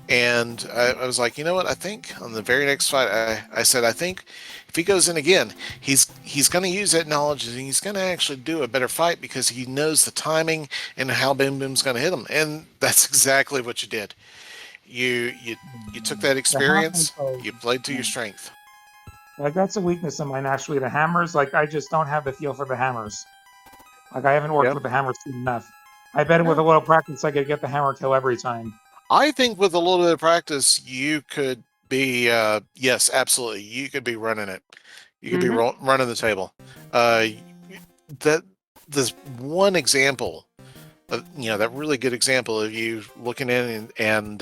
And I was like, you know what? I think on the very next fight, I said, I think if he goes in again, he's going to use that knowledge, and he's going to actually do a better fight because he knows the timing and how Boom Boom's going to hit him. And that's exactly what you did. You took that experience, you played to your strength. Like, that's a weakness of mine, actually. The hammers, like, I just don't have the feel for the hammers. Like, I haven't worked with the hammers enough. I bet with a little practice, I could get the hammer kill every time. I think with a little bit of practice, you could be, yes, absolutely. You could be running it. You could be running the table. There's one example, that really good example of you looking in and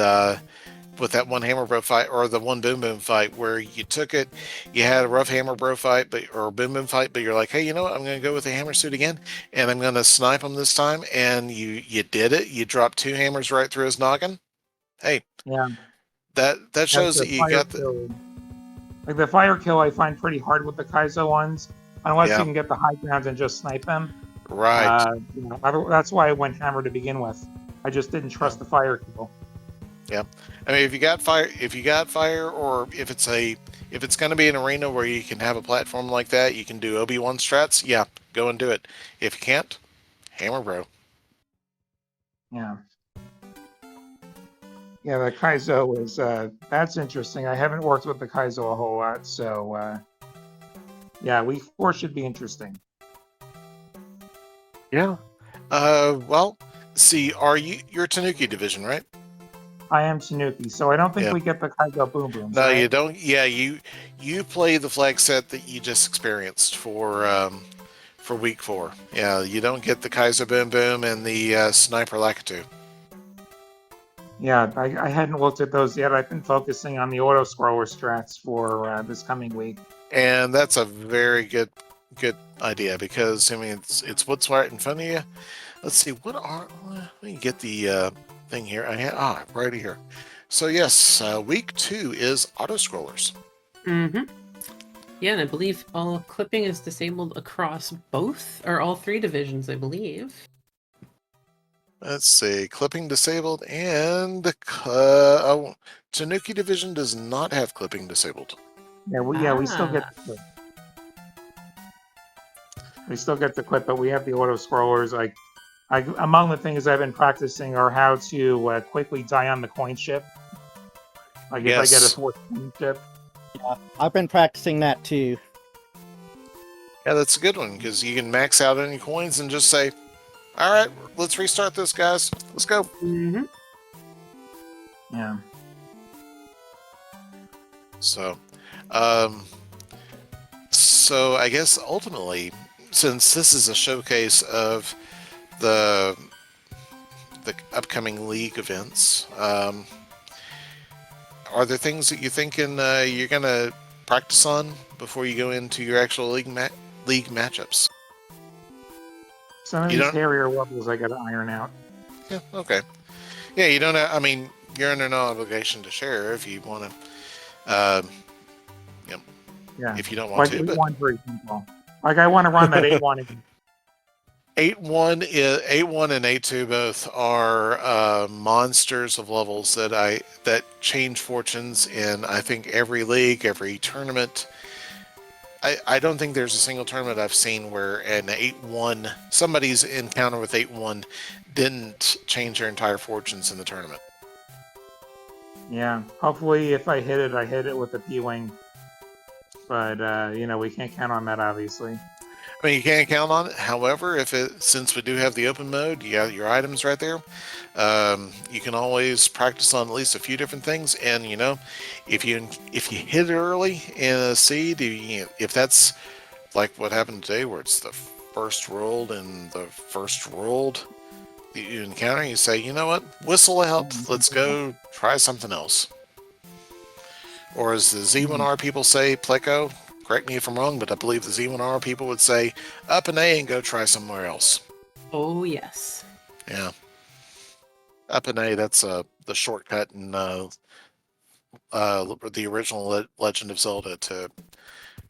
with that one hammer bro fight, or the one boom boom fight, where you took it, you had a rough hammer bro fight, or boom boom fight, but you're like, hey, you know what? I'm going to go with the hammer suit again, and I'm going to snipe him this time. And you did it. You dropped 2 hammers right through his noggin. Hey, yeah, that shows that you got the like the fire kill. I find pretty hard with the Kaizo ones, unless you can get the high ground and just snipe them. Right. That's why I went hammer to begin with. I just didn't trust the fire kill. Yeah, I mean, if you got fire, or if it's going to be an arena where you can have a platform like that, you can do Obi-Wan strats. Yeah, go and do it. If you can't, hammer bro. Yeah. Yeah, the Kaizo is that's interesting. I haven't worked with the Kaizo a whole lot, so yeah, week 4 should be interesting. Yeah. Well, see, you're Tanuki division, right? I am Tanuki, so I don't think we get the Kaizo boom booms. No, right? you don't. Yeah, you play the flag set that you just experienced for week 4. Yeah, you don't get the Kaizo boom boom and the sniper Lakitu. Yeah, I hadn't looked at those yet. I've been focusing on the auto scroller strats for this coming week. And that's a very good idea, because I mean it's what's right in front of you. Let's see, let me get the thing here. Right here. So yes, week 2 is auto scrollers. Yeah, and I believe all clipping is disabled across both or all 3 divisions, I believe. Let's see, clipping disabled, and Tanuki division does not have clipping disabled. Yeah, we still get the clip. We still get the clip, but we have the auto scrollers. Among the things I've been practicing are how to quickly die on the coin ship. Like if I get a 4th coin ship. Yeah, I've been practicing that too. Yeah, that's a good one, because you can max out any coins and just say, all right, let's restart this, guys. Let's go. Yeah. So, so I guess ultimately, since this is a showcase of the upcoming league events, are there things that you thinking you're gonna practice on before you go into your actual league matchups? Some of these Harrier levels I gotta iron out. Yeah, okay. Yeah, you don't have, I mean, you're under no obligation to share if you want to, if you don't want to. 8-1, for example. Like, I want to run that 8-1 again. 8-1 and 8-2 both are monsters of levels that change fortunes in, I think, every league, every tournament. I don't think there's a single tournament I've seen where an 8-1, somebody's encounter with 8-1 didn't change their entire fortunes in the tournament. Yeah, hopefully if I hit it with the P-Wing. but we can't count on that, obviously. I mean, you can't count on it. However, since we do have the open mode, you got your items right there. You can always practice on at least a few different things, and if you hit it early in a seed, if that's like what happened today, where it's the first world and the first world that you encounter, you say, you know what, whistle out, let's go try something else. Or as the Z1R people say, Pleco, correct me if I'm wrong, but I believe the Z1R people would say, up an A and go try somewhere else. Oh, yes. Yeah. Up an A, that's the shortcut in the original Legend of Zelda to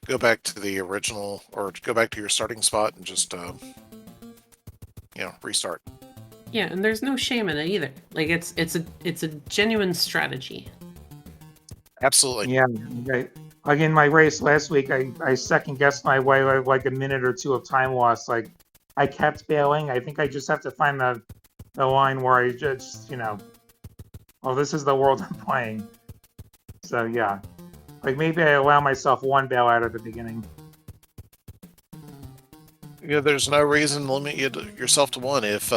go back to the original, or go back to your starting spot and just, restart. Yeah, and there's no shame in it either. Like it's a genuine strategy. Absolutely. Yeah. Like in my race last week, I second guessed my way like a minute or two of time loss. Like I kept failing. I think I just have to find the line where I just, oh, this is the world I'm playing. So yeah, like maybe I allow myself one bailout at the beginning. Yeah, there's no reason to limit yourself to one. If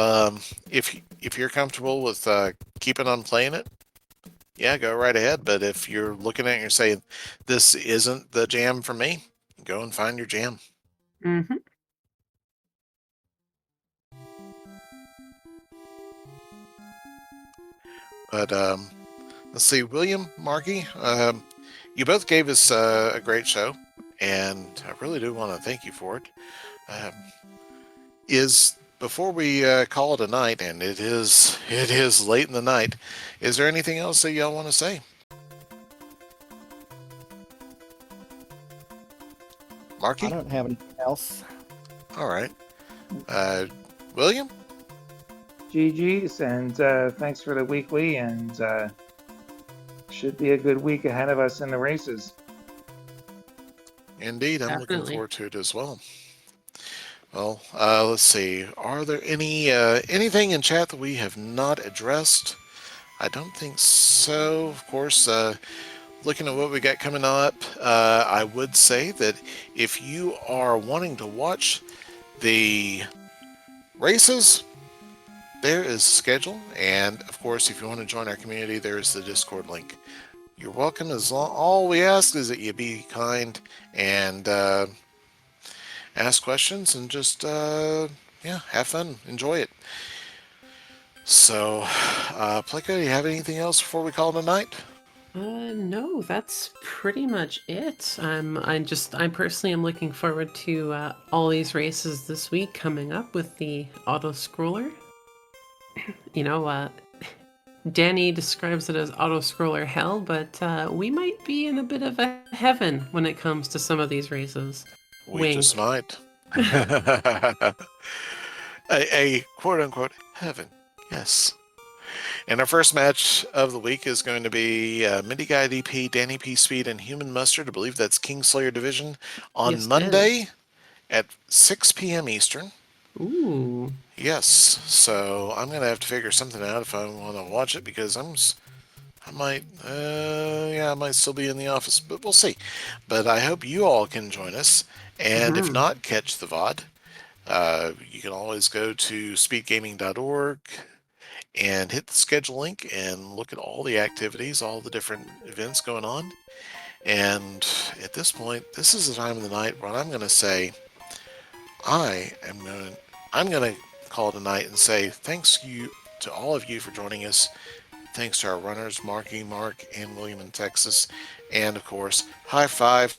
you're comfortable with keeping on playing it, yeah, go right ahead. But if you're looking at it and you're saying this isn't the jam for me, go and find your jam. Mm-hmm. But let's see, William, Marky, you both gave us a great show, and I really do want to thank you for it. Before we call it a night, and it is late in the night, is there anything else that y'all want to say? Marky? I don't have anything else. All right. William? GG's, and thanks for the weekly, and should be a good week ahead of us in the races. Indeed, I'm looking Definitely. forward to it as well. Well, let's see. Are there anything in chat that we have not addressed? I don't think so. Of course, looking at what we got coming up, I would say that if you are wanting to watch the races, there is a schedule, and of course, if you want to join our community, there is the Discord link. You're welcome. All we ask is that you be kind and ask questions and just have fun, enjoy it. So, Pleco, do you have anything else before we call it a night? No, that's pretty much it. I personally am looking forward to all these races this week coming up with the auto scroller. Danny describes it as auto scroller hell, but we might be in a bit of a heaven when it comes to some of these races. We Wink. just might. a quote-unquote heaven, yes. And our first match of the week is going to be Mindy Guy DP, Danny P. Speed, and Human Mustard. I believe that's Kingslayer Division on Yes, it Monday is. at 6 p.m. Eastern. Ooh. Yes, so I'm going to have to figure something out if I want to watch it, because I might still be in the office, but we'll see. But I hope you all can join us, and if not, catch the VOD. You can always go to speedgaming.org and hit the schedule link and look at all the activities, all the different events going on. And at this point, this is the time of the night when I'm going to say, I'm going to call it a night and say thanks to all of you for joining us. Thanks to our runners, Marky, Mark, and William in Texas. And of course, high five,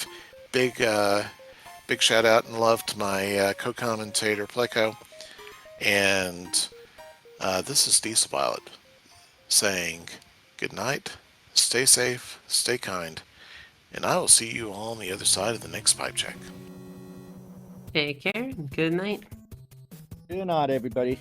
big shout out and love to my co-commentator, Pleco. And this is Diesel Pilot saying good night, stay safe, stay kind, and I will see you all on the other side of the next pipe check. Take care. Good night. Good night, everybody.